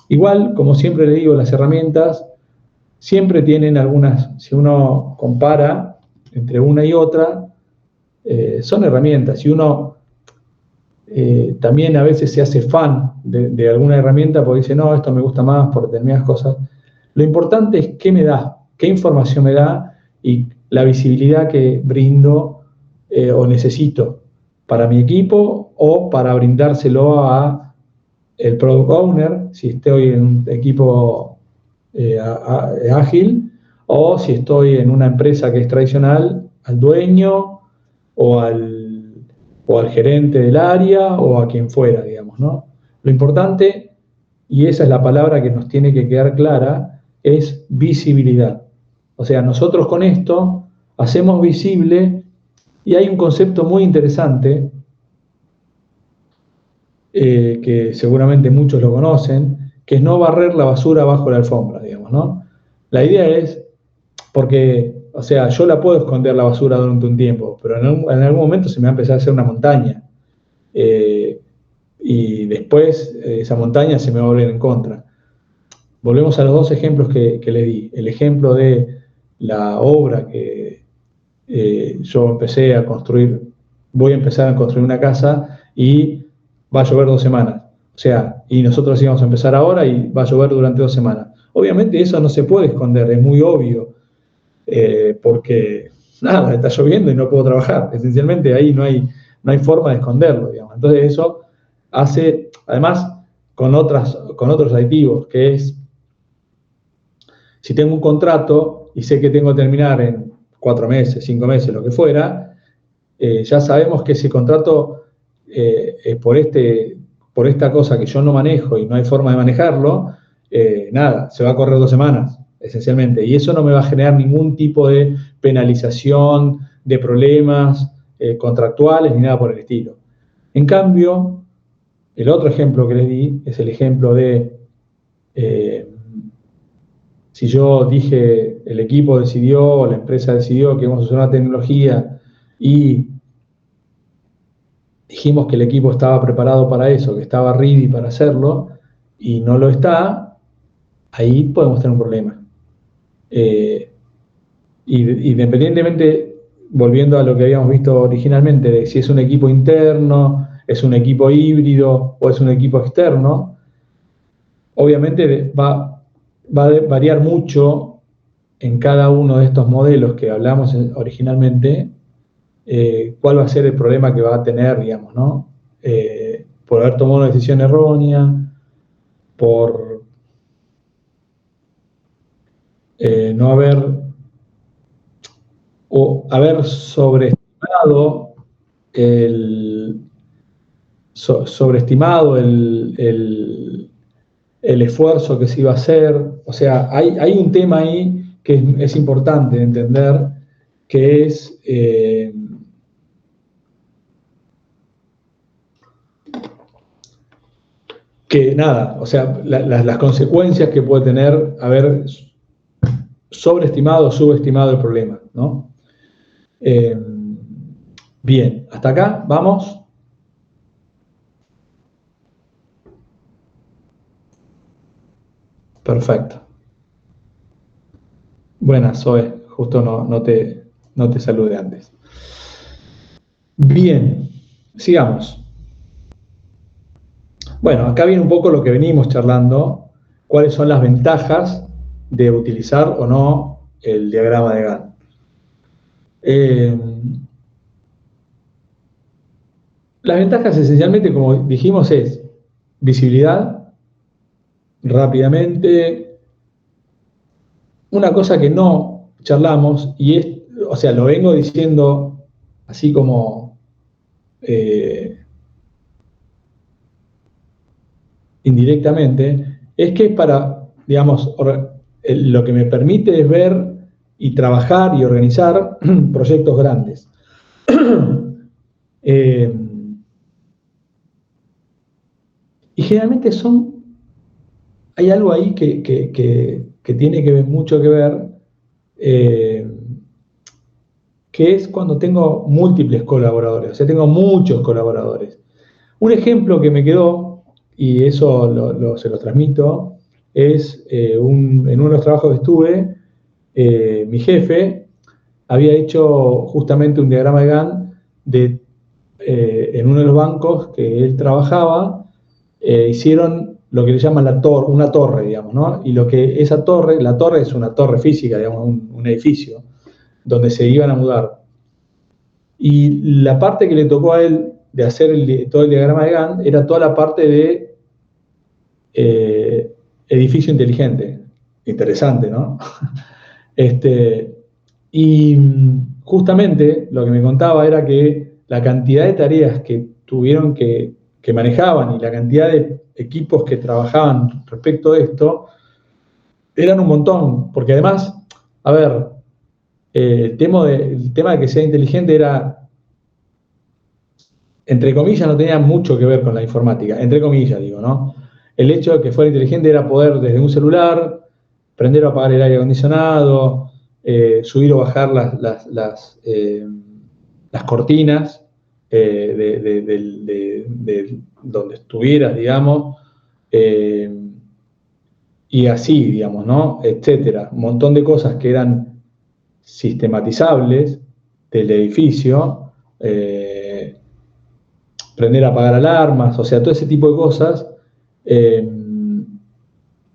Igual, como siempre le digo, las herramientas siempre tienen algunas, si uno compara entre una y otra, son herramientas. Si uno también a veces se hace fan de alguna herramienta porque dice, no, esto me gusta más por determinadas cosas, lo importante es qué me da, qué información me da y la visibilidad que brindo o necesito para mi equipo o para brindárselo a el product owner, si estoy en un equipo ágil, o si estoy en una empresa que es tradicional, al dueño o al gerente del área o a quien fuera, digamos, ¿no? Lo importante, y esa es la palabra que nos tiene que quedar clara, es visibilidad. O sea, nosotros con esto hacemos visible, y hay un concepto muy interesante, que seguramente muchos lo conocen, que es no barrer la basura bajo la alfombra, digamos, ¿no? La idea es, porque, o sea, yo la puedo esconder la basura durante un tiempo, pero en algún momento se me va a empezar a hacer una montaña. Y después esa montaña se me va a volver en contra. Volvemos a los dos ejemplos que les di. El ejemplo de la obra que yo empecé a construir, voy a empezar a construir una casa y va a llover 2 semanas. O sea, y nosotros íbamos a empezar ahora y va a llover durante 2 semanas. Obviamente eso no se puede esconder, es muy obvio, porque nada, está lloviendo y no puedo trabajar. Esencialmente ahí no hay forma de esconderlo, digamos. Entonces eso hace, además, con otros aditivos, que es, si tengo un contrato y sé que tengo que terminar en 4 meses, 5 meses, lo que fuera, ya sabemos que ese contrato, por esta cosa que yo no manejo y no hay forma de manejarlo, nada, se va a correr 2 semanas, esencialmente. Y eso no me va a generar ningún tipo de penalización, de problemas contractuales, ni nada por el estilo. En cambio, el otro ejemplo que les di es el ejemplo de, si yo dije, el equipo decidió, la empresa decidió que vamos a usar una tecnología y dijimos que el equipo estaba preparado para eso, que estaba ready para hacerlo, y no lo está, ahí podemos tener un problema. Independientemente, volviendo a lo que habíamos visto originalmente, de si es un equipo interno, es un equipo híbrido o es un equipo externo, obviamente va a variar mucho en cada uno de estos modelos que hablamos originalmente, cuál va a ser el problema que va a tener, digamos, ¿no? Por haber tomado una decisión errónea, por no haber sobreestimado el esfuerzo que se iba a hacer. O sea, hay un tema ahí que es importante de entender, que es que nada, o sea, las consecuencias que puede tener haber sobreestimado o subestimado el problema, ¿no? Bien, hasta acá, vamos. Perfecto. Buenas, Zoe. Justo no te saludé antes. Bien, sigamos. Bueno, acá viene un poco lo que venimos charlando, cuáles son las ventajas de utilizar o no el diagrama de Gantt. Las ventajas esencialmente, como dijimos, es visibilidad, rápidamente. Una cosa que no charlamos, y es, o sea, lo vengo diciendo así como indirectamente, es que es para, digamos, lo que me permite es ver y trabajar y organizar proyectos grandes. Y generalmente hay algo ahí que tiene mucho que ver, que es cuando tengo múltiples colaboradores, o sea, tengo muchos colaboradores. Un ejemplo que me quedó, y eso se lo transmito, es en uno de los trabajos que estuve, mi jefe había hecho justamente un diagrama de Gantt en uno de los bancos que él trabajaba. Hicieron lo que le llaman una torre, digamos, ¿no? Y lo que esa torre, la torre es una torre física, digamos, un edificio, donde se iban a mudar. Y la parte que le tocó a él de hacer todo el diagrama de Gantt era toda la parte de edificio inteligente. Interesante, ¿no? Y justamente lo que me contaba era que la cantidad de tareas que tuvieron que manejaban y la cantidad de equipos que trabajaban respecto a esto eran un montón, porque además, a ver, el tema de que sea inteligente era, entre comillas, no tenía mucho que ver con la informática, entre comillas digo, ¿no? El hecho de que fuera inteligente era poder desde un celular prender o apagar el aire acondicionado, subir o bajar las cortinas de donde estuvieras, digamos, y así, digamos, ¿no? Etcétera. Un montón de cosas que eran sistematizables del edificio, prender, apagar alarmas, o sea, todo ese tipo de cosas.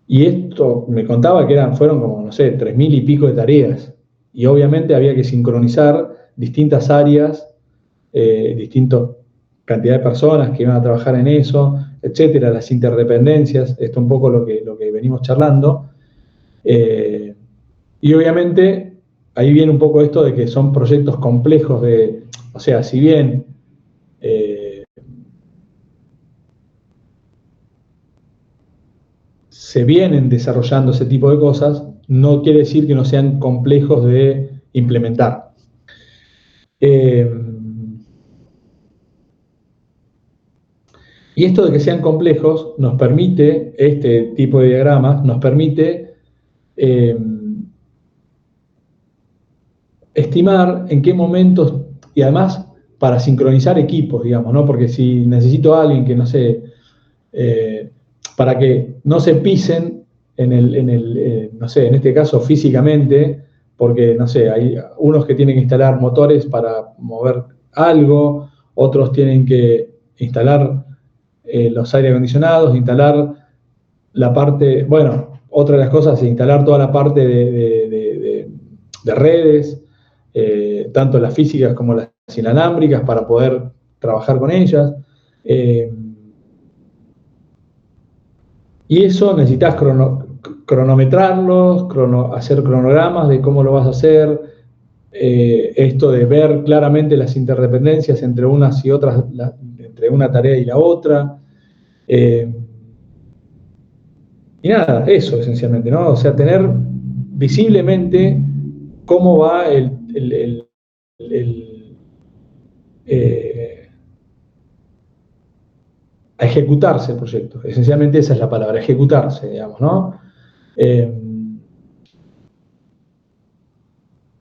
Y esto me contaba que fueron como, no sé, 3.000 y pico de tareas. Y obviamente había que sincronizar distintas áreas, distintas cantidad de personas que iban a trabajar en eso, etcétera, las interdependencias, esto es un poco lo que venimos charlando. Y obviamente ahí viene un poco esto de que son proyectos complejos o sea, si bien se vienen desarrollando ese tipo de cosas, no quiere decir que no sean complejos de implementar. Y esto de que sean complejos nos permite, este tipo de diagramas, nos permite estimar en qué momentos, y además para sincronizar equipos, digamos, ¿no? Porque si necesito a alguien que, no sé, para que no se pisen no sé, en este caso físicamente, porque, no sé, hay unos que tienen que instalar motores para mover algo, otros tienen que instalar los aire acondicionados, instalar la parte, bueno, otra de las cosas es instalar toda la parte de redes, tanto las físicas como las inalámbricas, para poder trabajar con ellas. Y eso necesitas cronometrarlos, hacer cronogramas de cómo lo vas a hacer, esto de ver claramente las interdependencias entre unas y otras, entre una tarea y la otra. Y nada, eso esencialmente, ¿no? O sea, tener visiblemente cómo va a ejecutarse el proyecto. Esencialmente esa es la palabra, ejecutarse, digamos, ¿no?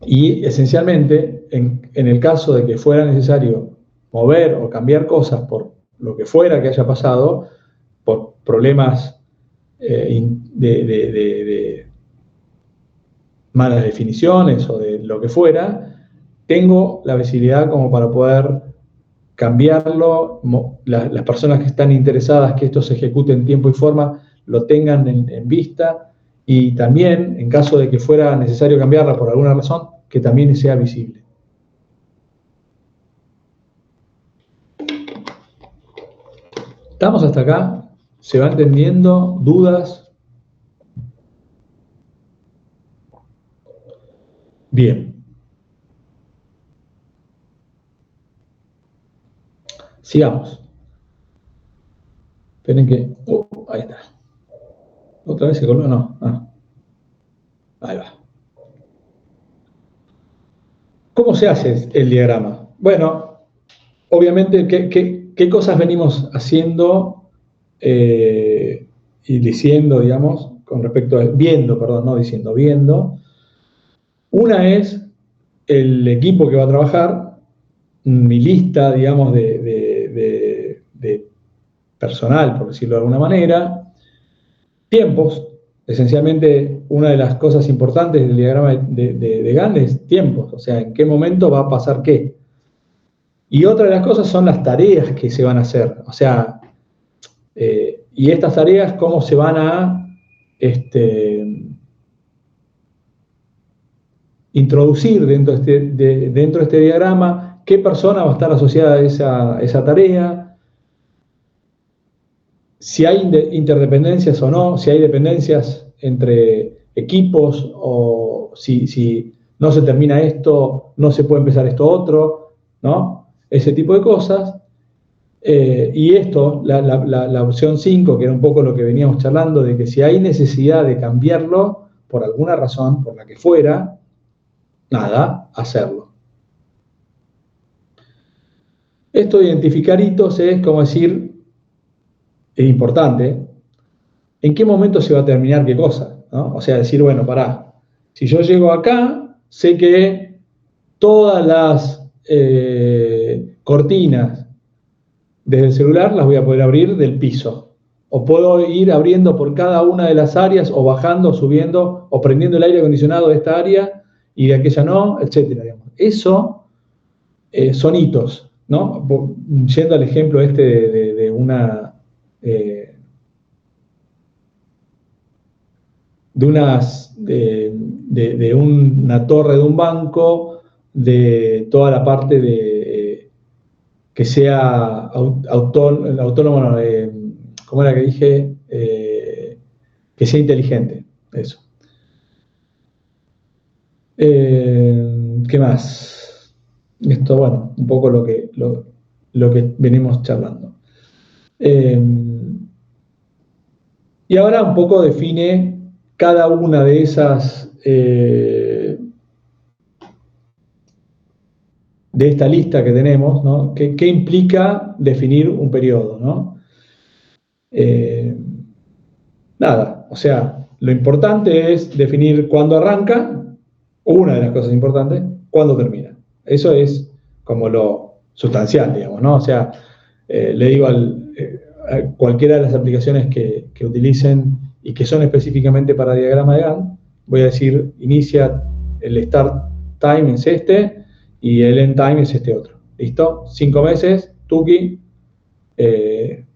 Y esencialmente, en el caso de que fuera necesario mover o cambiar cosas por lo que fuera que haya pasado, por problemas de malas definiciones o de lo que fuera, tengo la visibilidad como para poder cambiarlo, las personas que están interesadas que esto se ejecute en tiempo y forma, lo tengan en vista, y también, en caso de que fuera necesario cambiarla por alguna razón, que también sea visible. ¿Estamos hasta acá? ¿Se va entendiendo? ¿Dudas? Bien. Sigamos. Esperen que... ahí está. ¿Otra vez se coló? No. Ahí va. ¿Cómo se hace el diagrama? Bueno, obviamente, ¿qué cosas venimos haciendo y diciendo, digamos, con respecto a... Viendo. Una es el equipo que va a trabajar, mi lista, digamos, de personal, por decirlo de alguna manera, tiempos. Esencialmente, una de las cosas importantes del diagrama de Gantt es tiempos, o sea, en qué momento va a pasar qué. Y otra de las cosas son las tareas que se van a hacer, o sea, y estas tareas cómo se van a introducir dentro de este diagrama, qué persona va a estar asociada a esa tarea, si hay interdependencias o no, si hay dependencias entre equipos, o si no se termina esto, no se puede empezar esto otro, ¿no? Ese tipo de cosas. Y esto, la opción 5, que era un poco lo que veníamos charlando, de que si hay necesidad de cambiarlo, por alguna razón, por la que fuera, nada, hacerlo. Esto de identificar hitos es como decir, es importante, ¿en qué momento se va a terminar qué cosa? ¿No? O sea, decir, bueno, pará, si yo llego acá, sé que todas las cortinas desde el celular las voy a poder abrir del piso. O puedo ir abriendo por cada una de las áreas, o bajando, o subiendo, o prendiendo el aire acondicionado de esta área y de aquella no, etcétera. Digamos. Eso son hitos, ¿no? Yendo al ejemplo de una... de una torre de un banco, de toda la parte de que sea autónomo, no, ¿cómo era que dije? Que sea inteligente, eso. ¿Qué más? Esto, bueno, un poco lo que venimos charlando. Y ahora un poco define cada una de esas, de esta lista que tenemos, ¿no? ¿Qué implica definir un periodo, ¿no? Nada, o sea, lo importante es definir cuándo arranca, una de las cosas importantes, cuándo termina. Eso es como lo sustancial, digamos, ¿no? O sea, le digo a cualquiera de las aplicaciones que utilicen y que son específicamente para diagrama de Gantt, voy a decir, inicia el start time es este y el end time es este otro. ¿Listo? 5 meses, tuki,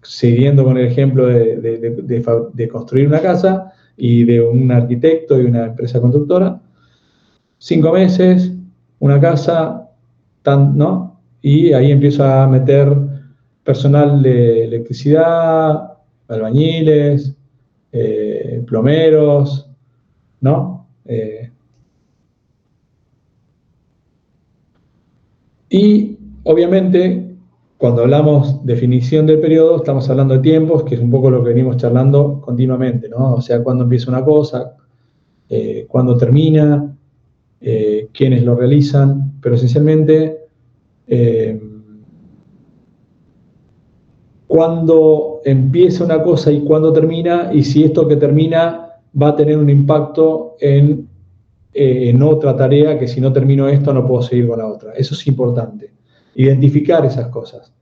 siguiendo con el ejemplo de construir una casa y de un arquitecto y una empresa constructora. 5 meses, una casa, ¿no? Y ahí empiezo a meter personal de electricidad, albañiles, plomeros, ¿no? Y obviamente, cuando hablamos definición del periodo, estamos hablando de tiempos, que es un poco lo que venimos charlando continuamente, ¿no? O sea, cuándo empieza una cosa, cuándo termina, quiénes lo realizan, pero esencialmente cuándo empieza una cosa y cuándo termina, y si esto que termina va a tener un impacto en otra tarea, que si no termino esto no puedo seguir con la otra. Eso es importante, identificar esas cosas.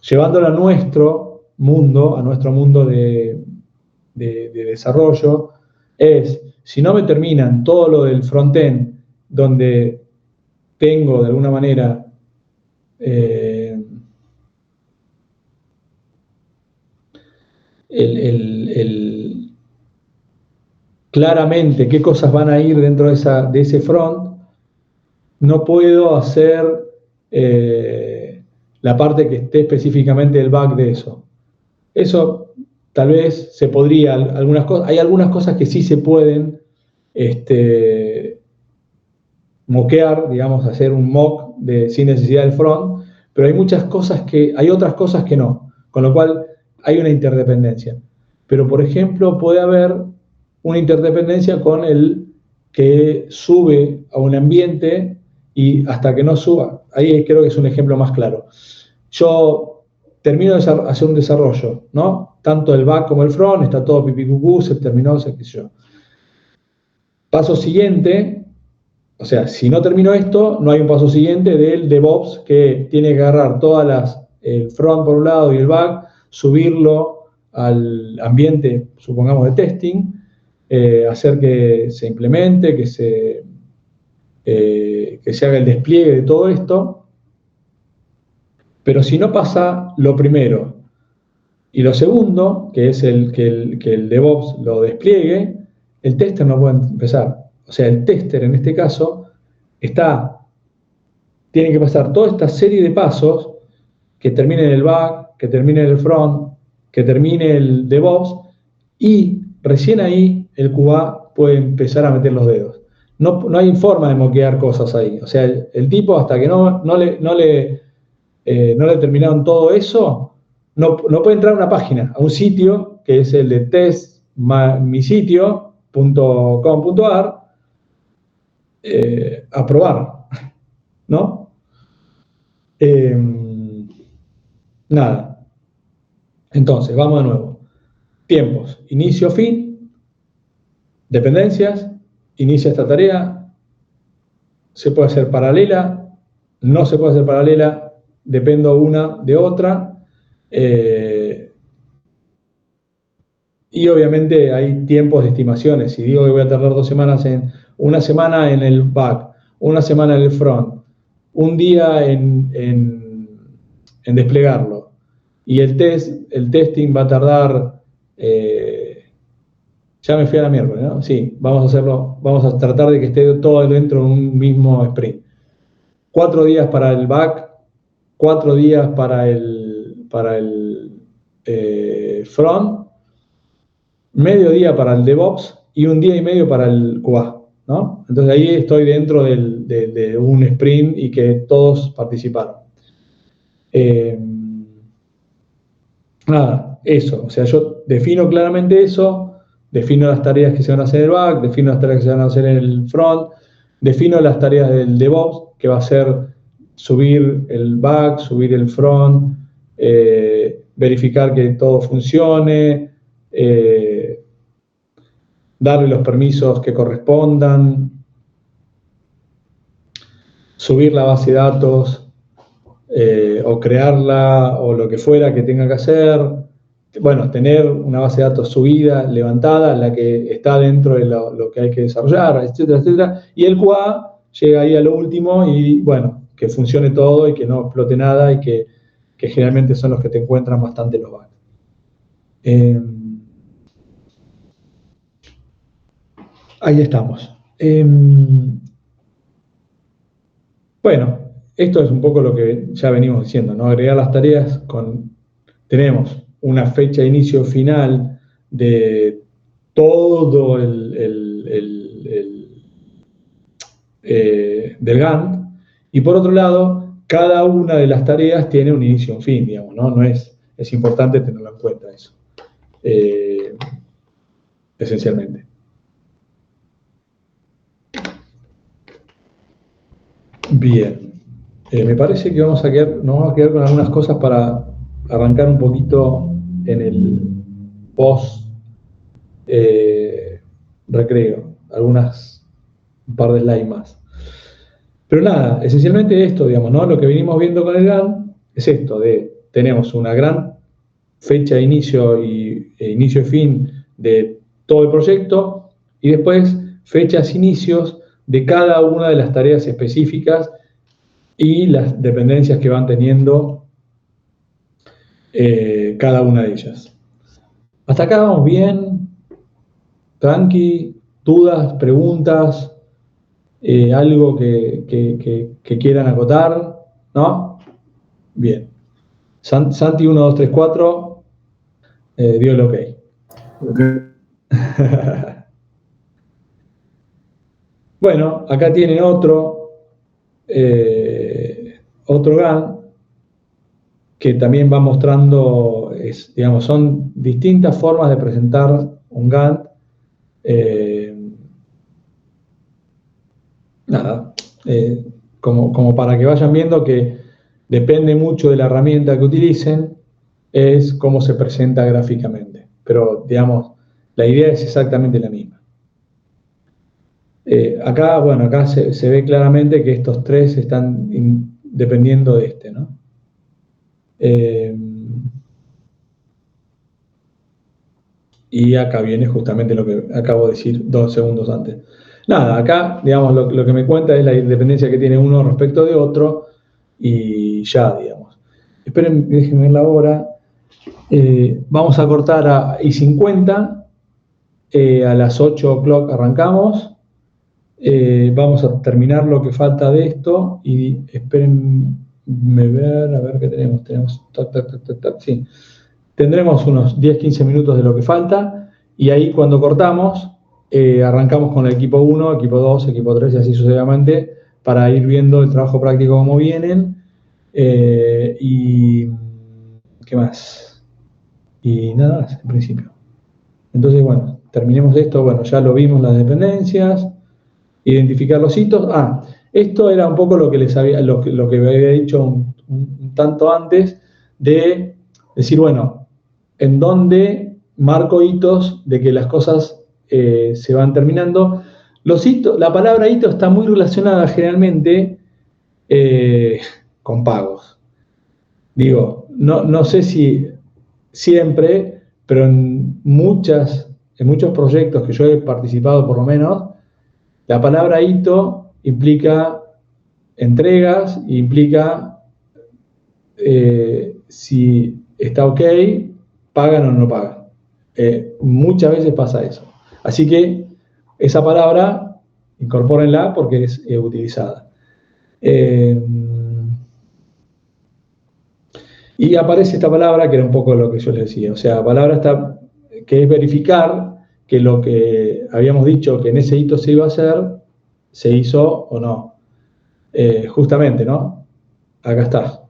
Llevándolo a nuestro mundo de de desarrollo es, si no me terminan todo lo del frontend, donde tengo de alguna manera claramente qué cosas van a ir dentro de ese front, no puedo hacer la parte que esté específicamente del back de eso. Eso tal vez se podría, hay algunas cosas que sí se pueden moquear, digamos, hacer un mock sin necesidad del front, pero hay otras cosas que no, con lo cual hay una interdependencia. Pero, por ejemplo, puede haber una interdependencia con el que sube a un ambiente y hasta que no suba. Ahí creo que es un ejemplo más claro. Yo termino de hacer un desarrollo, ¿no? Tanto el back como el front, está todo pipicucú, se terminó, qué sé yo. Paso siguiente, o sea, si no termino esto, no hay un paso siguiente del DevOps que tiene que agarrar el front por un lado y el back, subirlo al ambiente, supongamos, de testing, hacer que se implemente, que se haga el despliegue de todo esto. Pero si no pasa lo primero y lo segundo, que es que el DevOps lo despliegue, el tester no puede empezar. O sea, el tester en este caso tiene que pasar toda esta serie de pasos que termine en el back, que termine en el front, que termine el DevOps, y recién ahí el QA puede empezar a meter los dedos. No hay forma de moquear cosas ahí. O sea, el tipo, hasta que no le terminaron todo eso, no puede entrar a una página, a un sitio, que es el de testmisitio.com.ar, a probar, ¿no? Nada. Entonces, vamos de nuevo. Tiempos, inicio, fin, dependencias, inicia esta tarea, se puede hacer paralela, no se puede hacer paralela, dependo una de otra, y obviamente hay tiempos de estimaciones. Si digo que voy a tardar 2 semanas una semana en el back, una semana en el front, un día en desplegarlo, y el testing va a tardar, ya me fui a la miércoles, ¿no? Sí, vamos a tratar de que esté todo dentro de un mismo sprint. 4 días para el back, 4 días para el front, medio día para el DevOps y 1 día y medio para el QA, ¿no? Entonces ahí estoy dentro de un sprint y que todos participaron. Nada, eso, o sea, yo defino claramente eso, defino las tareas que se van a hacer en el back, defino las tareas que se van a hacer en el front, defino las tareas del DevOps, que va a ser subir el back, subir el front, verificar que todo funcione, darle los permisos que correspondan, subir la base de datos, o crearla, o lo que fuera que tenga que hacer. Bueno, tener una base de datos subida, levantada, la que está dentro de lo que hay que desarrollar, etcétera, etcétera. Y el QA llega ahí a lo último y, bueno, que funcione todo y que no explote nada y que generalmente son los que te encuentran bastante los bugs. Ahí estamos. Bueno, esto es un poco lo que ya venimos diciendo, ¿no? Agregar las tareas tenemos una fecha de inicio final de todo del Gantt, y por otro lado, cada una de las tareas tiene un inicio y un fin, digamos, ¿no? Es importante tenerlo en cuenta eso, esencialmente. Bien, me parece que nos vamos a quedar con algunas cosas para arrancar un poquito en el post recreo, un par de slides más. Pero nada, esencialmente esto, digamos, ¿no? Lo que venimos viendo con el Gantt es esto, tenemos una gran fecha de inicio y fin de todo el proyecto y después fechas, inicios de cada una de las tareas específicas y las dependencias que van teniendo cada una de ellas. Hasta acá vamos bien, tranqui, dudas, preguntas, algo que quieran acotar, ¿no? Bien. Santi 1, 2, 3, 4 dio el ok. Bueno, acá tienen otro Gantt que también va mostrando, digamos, son distintas formas de presentar un Gantt. Como para que vayan viendo que depende mucho de la herramienta que utilicen, es cómo se presenta gráficamente. Pero, digamos, la idea es exactamente la misma. Acá se ve claramente que estos tres están dependiendo de este, ¿no? Y acá viene justamente lo que acabo de decir 2 segundos antes. Nada, acá, digamos, lo que me cuenta es la independencia que tiene uno respecto de otro y ya, digamos. Esperen, déjenme ver la hora. Vamos a cortar a I50. A las 8 o'clock arrancamos. Vamos a terminar lo que falta de esto y espérenme ver, a ver qué tenemos. Sí. Tendremos unos 10-15 minutos de lo que falta y ahí cuando cortamos arrancamos con el equipo 1, equipo 2, equipo 3 y así sucesivamente para ir viendo el trabajo práctico cómo vienen y ¿qué más? Y nada más en principio. Entonces, bueno, terminemos esto. Bueno, ya lo vimos, las dependencias, identificar los hitos. Esto era un poco lo que les había, lo que había dicho un tanto antes, de decir, bueno, en dónde marco hitos de que las cosas se van terminando. Los hitos, la palabra hito está muy relacionada generalmente con pagos. Digo, no sé si siempre, pero en muchos proyectos que yo he participado por lo menos, la palabra hito implica entregas, implica si está ok, pagan o no pagan. Muchas veces pasa eso. Así que esa palabra, incorpórenla porque es utilizada. Y aparece esta palabra que era un poco lo que yo les decía. O sea, palabra que es verificar que lo que habíamos dicho que en ese hito se iba a hacer, se hizo o no. Justamente, ¿no? Acá está.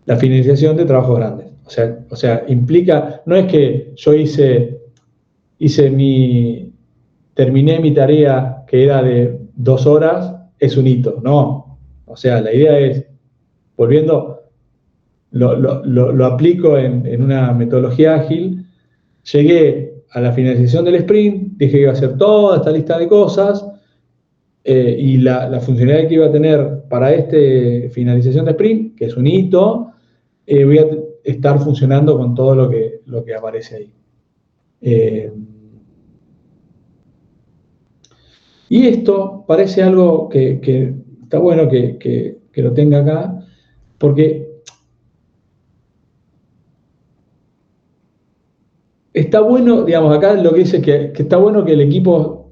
La finalización de trabajos grandes. O sea, implica, no es que yo terminé mi tarea que era de 2 horas, es un hito, no. O sea, la idea es, volviendo, lo aplico en una metodología ágil, llegué a la finalización del sprint, dije que iba a hacer toda esta lista de cosas, y la funcionalidad que iba a tener para esta finalización de sprint, que es un hito, voy a estar funcionando con todo lo que aparece ahí. Y esto parece algo que está bueno que lo tenga acá, porque está bueno, digamos, acá lo que dice que está bueno que el equipo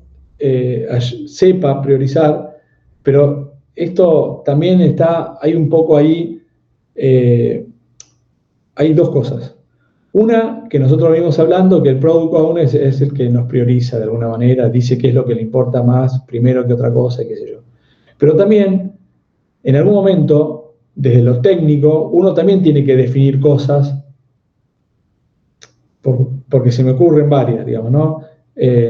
sepa priorizar, pero esto también hay un poco ahí, hay 2 cosas. Una, que nosotros venimos hablando, que el Product Owner es el que nos prioriza de alguna manera, dice qué es lo que le importa más primero que otra cosa, y qué sé yo. Pero también, en algún momento, desde lo técnico, uno también tiene que definir cosas, porque se me ocurren varias, digamos, ¿no?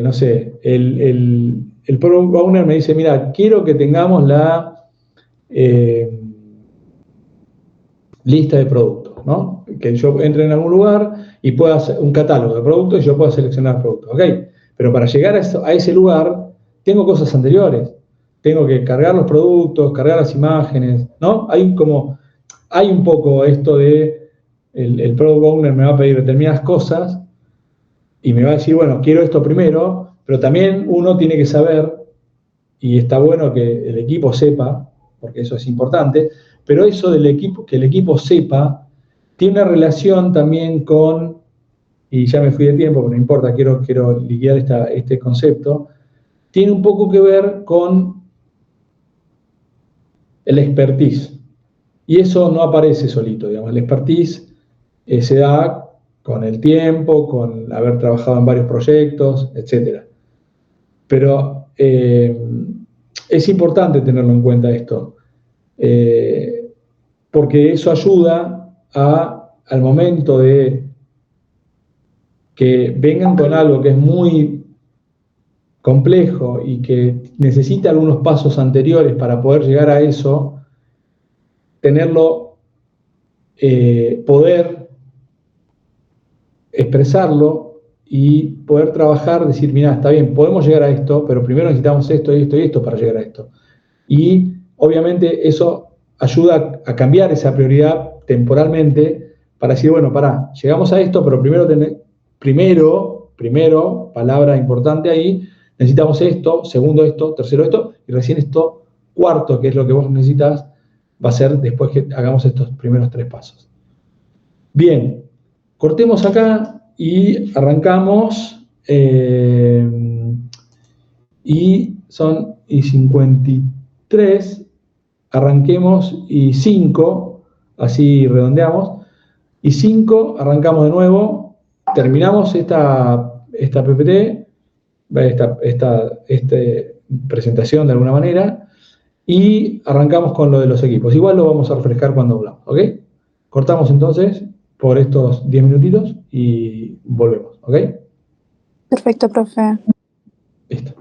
No sé, el Product Owner me dice, mira, quiero que tengamos la lista de productos, ¿no? Que yo entre en algún lugar y pueda hacer un catálogo de productos y yo pueda seleccionar productos, ¿ok? Pero para llegar a ese lugar, tengo cosas anteriores. Tengo que cargar los productos, cargar las imágenes, ¿no? Hay un poco esto de el Product Owner me va a pedir determinadas cosas y me va a decir, bueno, quiero esto primero, pero también uno tiene que saber, y está bueno que el equipo sepa, porque eso es importante, pero eso del equipo, que el equipo sepa, tiene una relación también con, y ya me fui de tiempo, pero no importa, quiero liquidar este concepto, tiene un poco que ver con el expertise. Y eso no aparece solito, digamos, el expertise se da con el tiempo, con haber trabajado en varios proyectos, etc. Pero es importante tenerlo en cuenta esto, porque eso ayuda al momento de que vengan con algo que es muy complejo y que necesita algunos pasos anteriores para poder llegar a eso, tenerlo, poder expresarlo y poder trabajar, decir, mira, está bien, podemos llegar a esto, pero primero necesitamos esto y esto y esto para llegar a esto. Y obviamente eso ayuda a cambiar esa prioridad temporalmente para decir, bueno, pará, llegamos a esto, pero primero, palabra importante ahí, necesitamos esto, segundo esto, tercero esto, y recién esto, cuarto, que es lo que vos necesitas, va a ser después que hagamos estos primeros 3 pasos. Bien, cortemos acá y arrancamos, y son 53, arranquemos y 5, así redondeamos, y 5, arrancamos de nuevo, terminamos esta PPT, esta presentación de alguna manera, y arrancamos con lo de los equipos. Igual lo vamos a refrescar cuando hablamos, ¿ok? Cortamos entonces por estos 10 minutitos y volvemos, ¿ok? Perfecto, profe. Listo.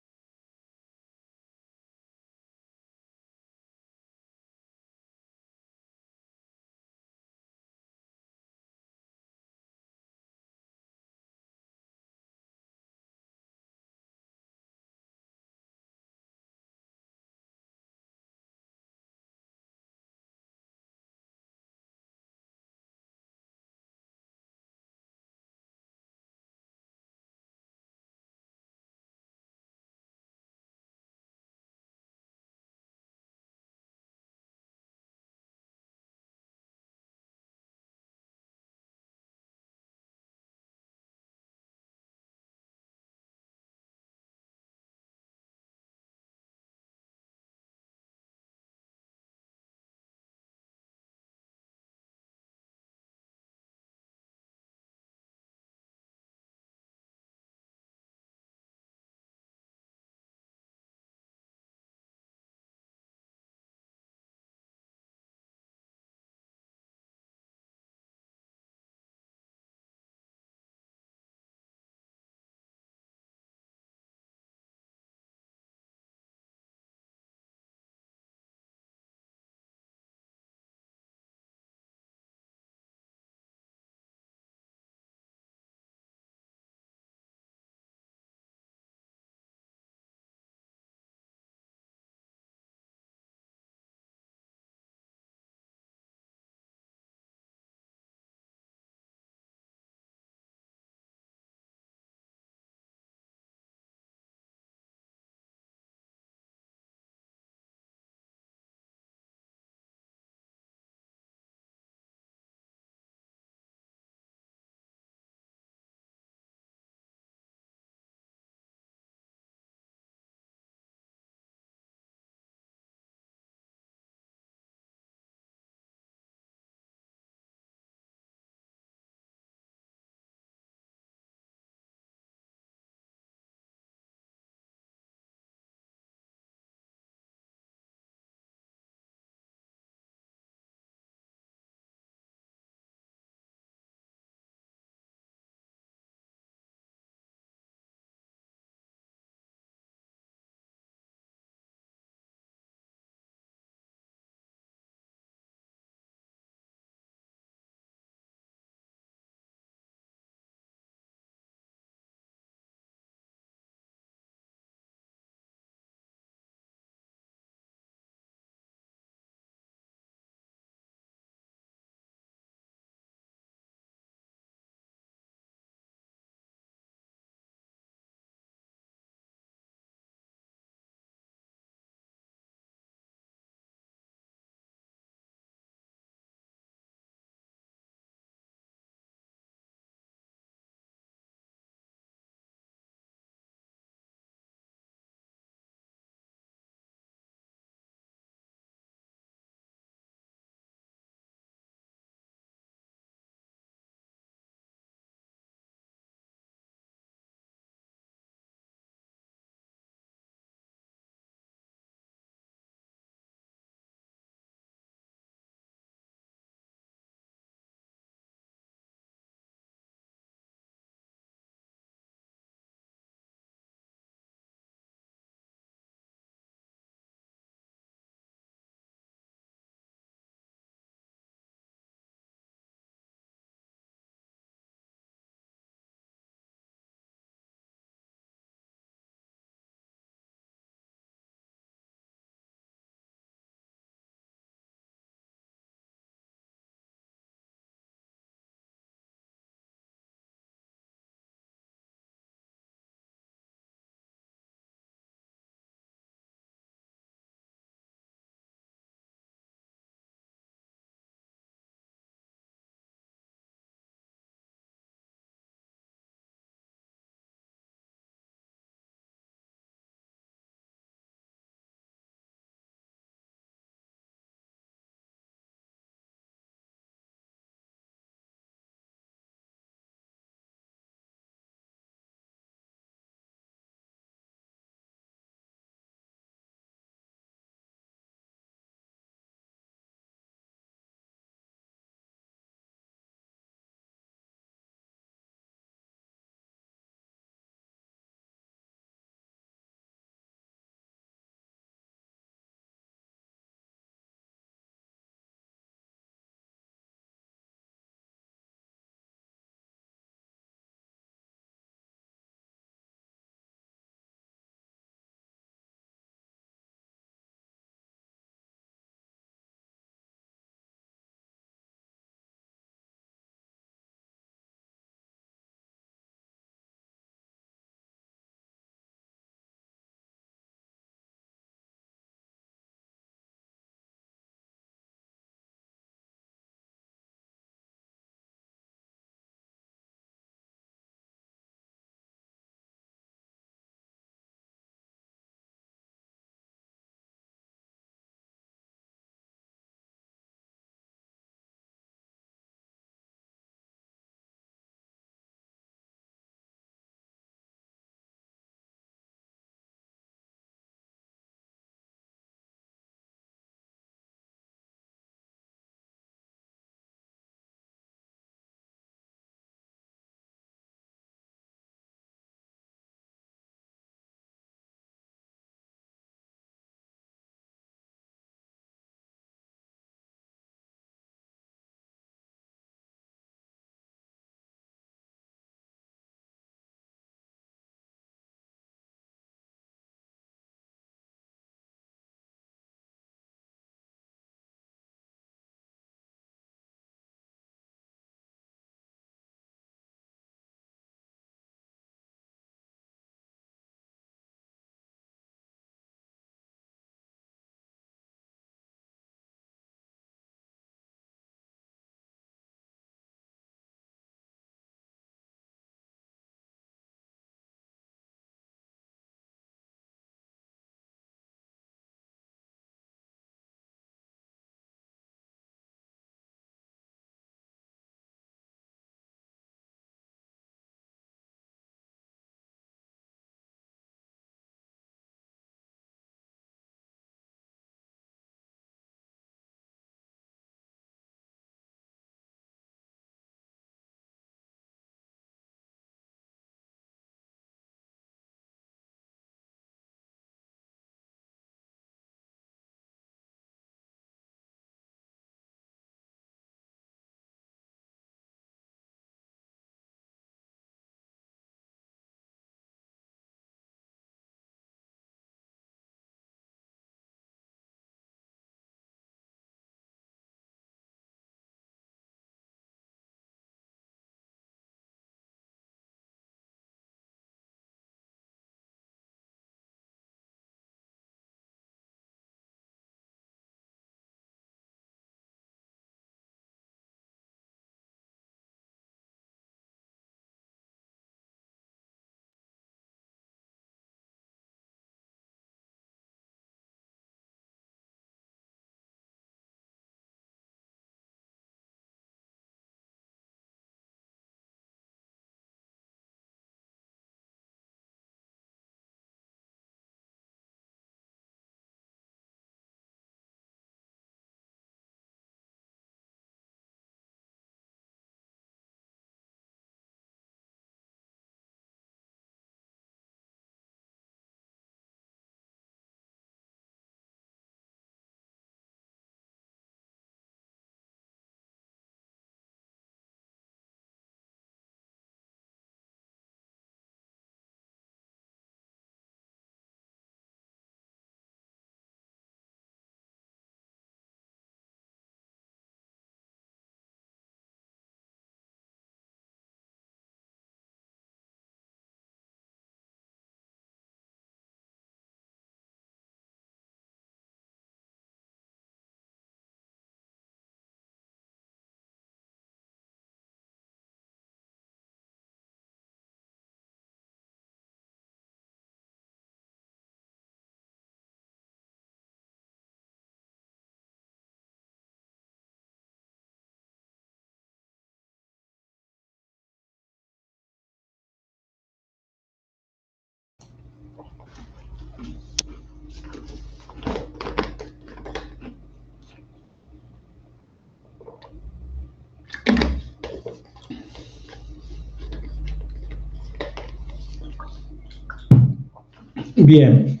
Bien,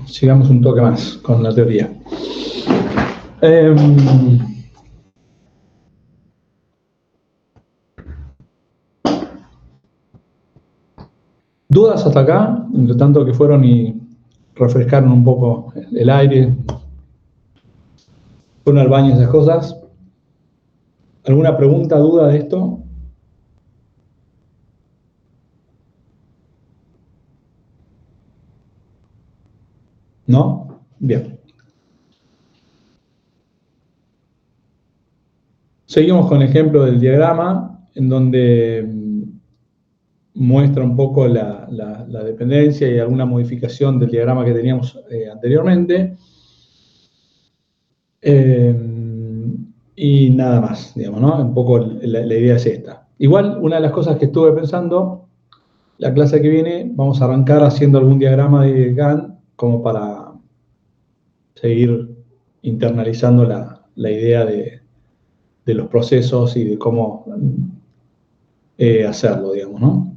sigamos un toque más con la teoría. ¿Dudas hasta acá? Entre tanto que fueron y refrescaron un poco el aire, fueron al baño, esas cosas. ¿Alguna pregunta, duda de esto? ¿No? Bien. Seguimos con el ejemplo del diagrama, en donde muestra un poco la dependencia y alguna modificación del diagrama que teníamos anteriormente. Y nada más, digamos, ¿no? Un poco la idea es esta. Igual, una de las cosas que estuve pensando, la clase que viene, vamos a arrancar haciendo algún diagrama de Gantt, como para seguir internalizando la idea de los procesos y de cómo hacerlo, digamos, ¿no?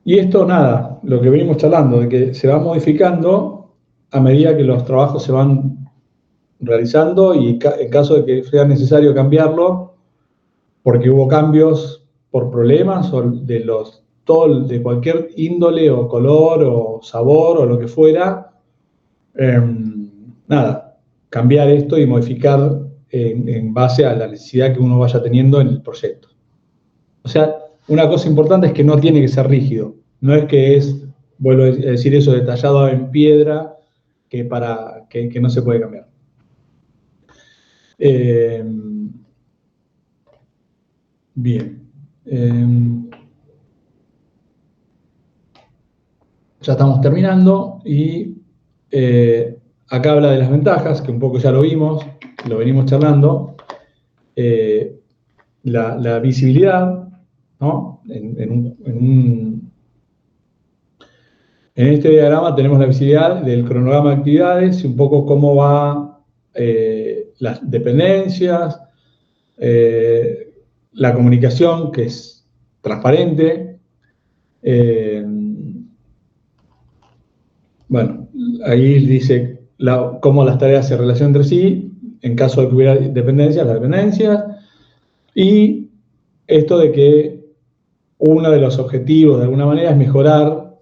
Y esto, nada, lo que venimos charlando, de que se va modificando a medida que los trabajos se van realizando y en caso de que sea necesario cambiarlo, porque hubo cambios por problemas o de cualquier índole o color o sabor o lo que fuera, nada, cambiar esto y modificar en base a la necesidad que uno vaya teniendo en el proyecto. O sea, una cosa importante es que no tiene que ser rígido. No es que es, vuelvo a decir eso, detallado en piedra, que no se puede cambiar. Bien. Ya estamos terminando y acá habla de las ventajas, que un poco ya lo vimos, lo venimos charlando. La visibilidad, ¿no? En este diagrama tenemos la visibilidad del cronograma de actividades y un poco cómo va las dependencias, la comunicación, que es transparente. Bueno, ahí dice cómo las tareas se relacionan entre sí, en caso de que hubiera dependencias, las dependencias, y esto de que uno de los objetivos, de alguna manera, es mejorar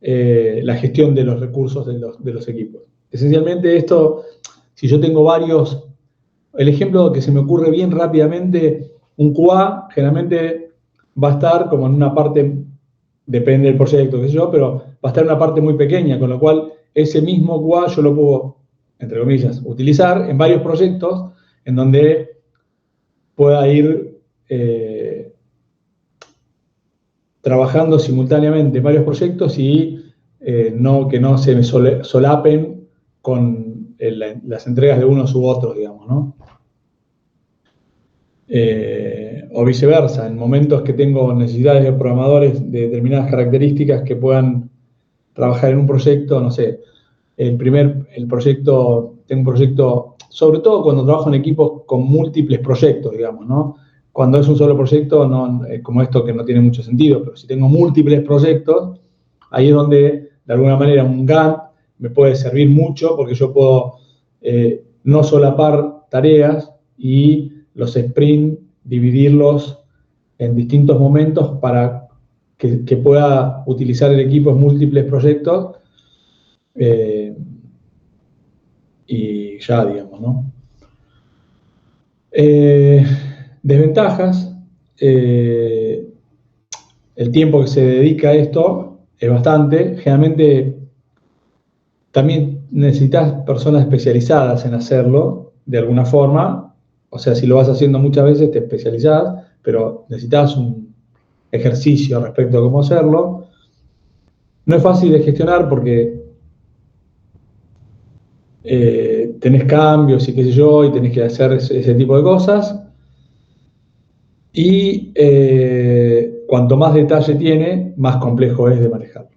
la gestión de los recursos de los equipos. Esencialmente esto, si yo tengo varios, el ejemplo que se me ocurre bien rápidamente, un QA generalmente va a estar como en una parte, depende del proyecto, qué sé yo, pero va a estar en una parte muy pequeña, con lo cual ese mismo QA yo lo puedo, entre comillas, utilizar en varios proyectos en donde pueda ir trabajando simultáneamente en varios proyectos y que no se me solapen con las entregas de unos u otros, digamos, ¿no? O viceversa, en momentos que tengo necesidades de programadores de determinadas características que puedan trabajar en un proyecto, no sé, tengo un proyecto, sobre todo cuando trabajo en equipos con múltiples proyectos, digamos, ¿no? Cuando es un solo proyecto, no, como esto que no tiene mucho sentido, pero si tengo múltiples proyectos, ahí es donde, de alguna manera, un Gantt me puede servir mucho, porque yo puedo no solapar tareas y los sprints, dividirlos en distintos momentos para que pueda utilizar el equipo en múltiples proyectos y ya, digamos, ¿no? Desventajas, el tiempo que se dedica a esto es bastante. Generalmente también necesitas personas especializadas en hacerlo de alguna forma. O sea, si lo vas haciendo muchas veces te especializás, pero necesitas un ejercicio respecto a cómo hacerlo. No es fácil de gestionar porque tenés cambios y qué sé yo, y tenés que hacer ese tipo de cosas. Y cuanto más detalle tiene, más complejo es de manejarlo.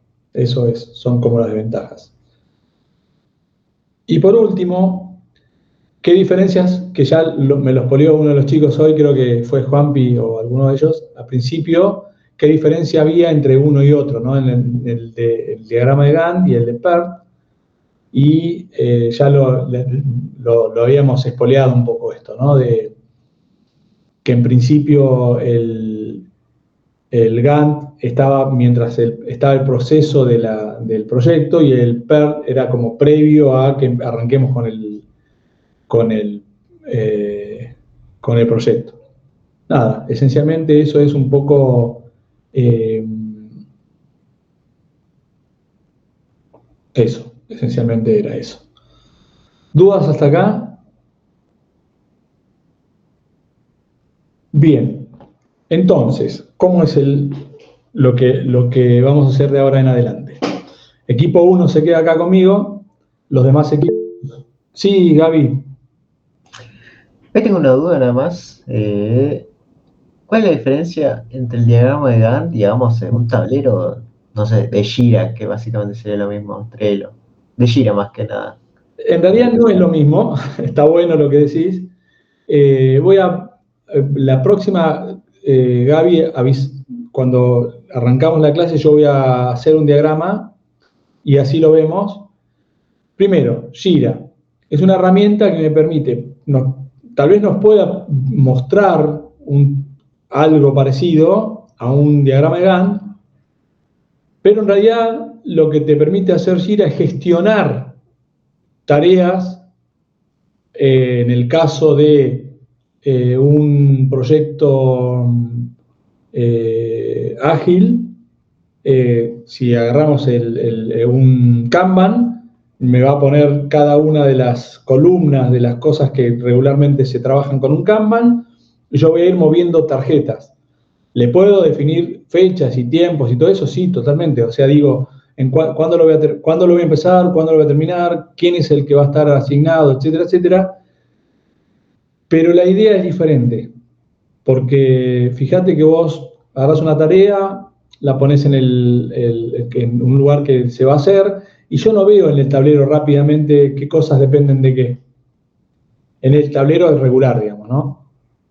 Son como las desventajas. Y por último, ¿Qué diferencias? Que ya me los polió uno de los chicos hoy, creo que fue Juanpi o alguno de ellos, al principio, ¿qué diferencia había entre uno y otro, ¿no? En el diagrama de Gantt y el de PERT, y ya lo habíamos espoleado un poco esto, ¿no? De que en principio el Gantt estaba mientras estaba el proceso del proyecto, y el PERT era como previo a que arranquemos con el proyecto. Nada, esencialmente eso es un poco eso, esencialmente era eso. ¿Dudas hasta acá? Bien, entonces, ¿cómo es lo que vamos a hacer de ahora en adelante? Equipo 1 se queda acá conmigo, los demás equipos... Sí, Gaby. Yo tengo una duda nada más. ¿Cuál es la diferencia entre el diagrama de Gantt, digamos, en un tablero, no sé, de Jira, que básicamente sería lo mismo, Trello? De Jira más que nada. En realidad no es lo mismo, está bueno lo que decís. La próxima, Gaby, cuando arrancamos la clase, yo voy a hacer un diagrama y así lo vemos. Primero, Jira es una herramienta que me permite, tal vez nos pueda mostrar algo parecido a un diagrama de Gantt, pero en realidad lo que te permite hacer Jira es gestionar tareas. En el caso de un proyecto ágil, si agarramos un Kanban, me va a poner cada una de las columnas de las cosas que regularmente se trabajan con un Kanban, y yo voy a ir moviendo tarjetas. ¿Le puedo definir fechas y tiempos y todo eso? Sí, totalmente. O sea, digo, ¿cuándo lo voy a empezar? ¿Cuándo lo voy a terminar? ¿Quién es el que va a estar asignado? Etcétera, etcétera. Pero la idea es diferente. Porque fíjate que vos agarrás una tarea, la pones en un lugar que se va a hacer, y yo no veo en el tablero rápidamente qué cosas dependen de qué. En el tablero es regular, digamos, ¿no?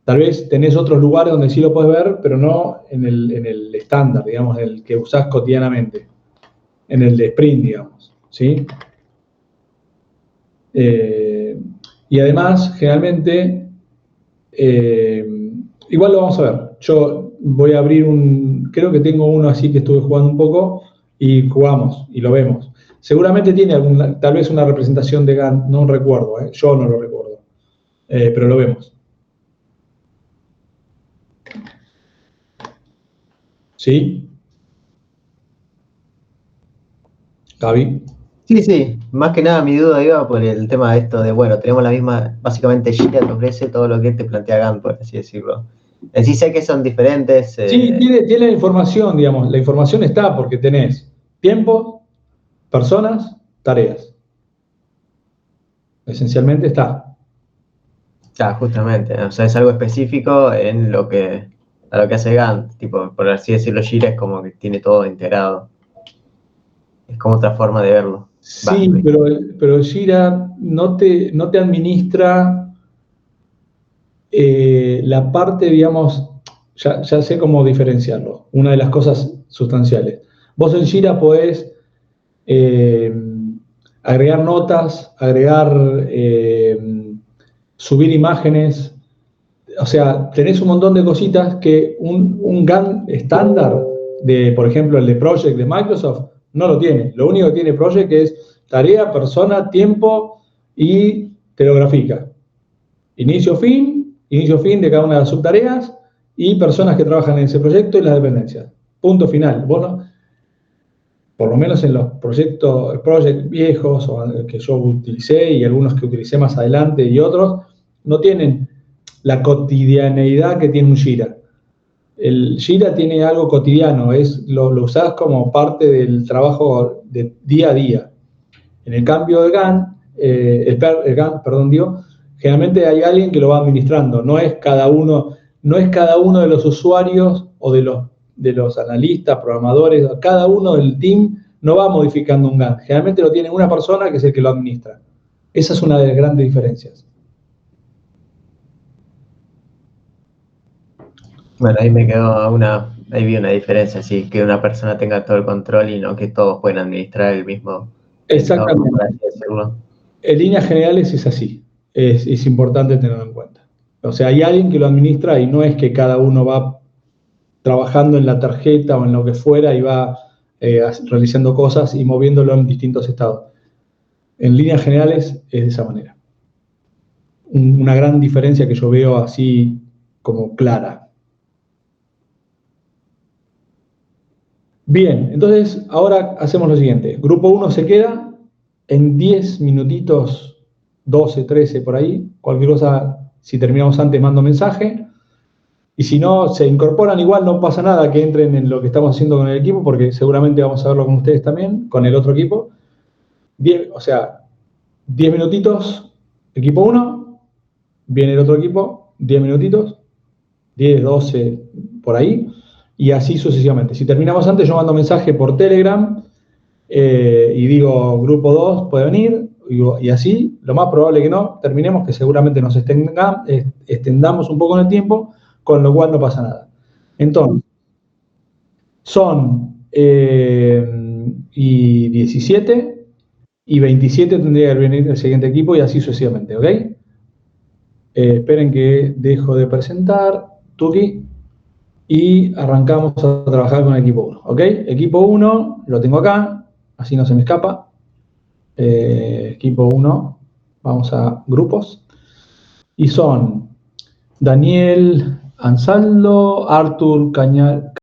Tal vez tenés otros lugares donde sí lo puedes ver, pero no en el estándar, digamos, el que usás cotidianamente. En el de sprint, digamos, ¿sí? Y además, generalmente, igual lo vamos a ver. Yo voy a abrir creo que tengo uno así que estuve jugando un poco, y jugamos, y lo vemos. Seguramente tiene tal vez una representación de Gantt, no recuerdo, yo no lo recuerdo, pero lo vemos. ¿Sí? Gaby. Sí, más que nada mi duda iba por el tema de esto de, bueno, tenemos la misma, básicamente Jira te ofrece todo lo que te plantea Gantt, por así decirlo. En sí sé que son diferentes. Sí, tiene la información, digamos, la información está porque tenés tiempo, personas, tareas. Esencialmente está. Ya, justamente, o sea, es algo específico en a lo que hace Gantt, tipo, por así decirlo, Jira es como que tiene todo integrado. Es como otra forma de verlo. Sí, pero Jira no te administra la parte, digamos, ya sé cómo diferenciarlo. Una de las cosas sustanciales. Vos en Jira podés agregar notas, subir imágenes. O sea, tenés un montón de cositas que un Gantt estándar, por ejemplo, el de Project de Microsoft, no lo tiene. Lo único que tiene Project es tarea, persona, tiempo y te lo grafica. Inicio, fin de cada una de las subtareas y personas que trabajan en ese proyecto y las dependencias. Punto final. Bueno, por lo menos en los proyectos viejos o que yo utilicé y algunos que utilicé más adelante y otros, no tienen la cotidianeidad que tiene un Jira. El Jira tiene algo cotidiano, lo usás como parte del trabajo de día a día. En el cambio de Gantt, generalmente hay alguien que lo va administrando, no es cada uno de los usuarios o de los analistas, programadores, cada uno del team no va modificando un Gantt. Generalmente lo tiene una persona que es el que lo administra. Esa es una de las grandes diferencias. Bueno, ahí me quedó ahí vi una diferencia, así que una persona tenga todo el control y no que todos pueden administrar el mismo entorno, por Exactamente. así decirlo. En líneas generales es así. Es importante tenerlo en cuenta. O sea, hay alguien que lo administra y no es que cada uno va trabajando en la tarjeta o en lo que fuera y va realizando cosas y moviéndolo en distintos estados. En líneas generales es de esa manera. Una gran diferencia que yo veo así como clara. Bien, entonces ahora hacemos lo siguiente. Grupo 1 se queda en 10 minutitos, 12, 13 por ahí. Cualquier cosa, si terminamos antes, mando mensaje. Y si no, se incorporan igual, no pasa nada que entren en lo que estamos haciendo con el equipo, porque seguramente vamos a verlo con ustedes también, con el otro equipo. 10 minutitos, equipo 1, viene el otro equipo, 10 minutitos, 10, 12, por ahí, y así sucesivamente. Si terminamos antes, yo mando mensaje por Telegram y digo, grupo 2 puede venir, y así, lo más probable que no, terminemos, que seguramente nos extendamos un poco en el tiempo, con lo cual no pasa nada. Entonces, son y 17 y 27 tendría que venir el siguiente equipo y así sucesivamente, ¿ok? Esperen que dejo de presentar, Tuki, y arrancamos a trabajar con el equipo 1, ¿ok? Equipo 1, lo tengo acá, así no se me escapa. Equipo 1, vamos a grupos, y son Daniel Ansaldo, Artur Cañal,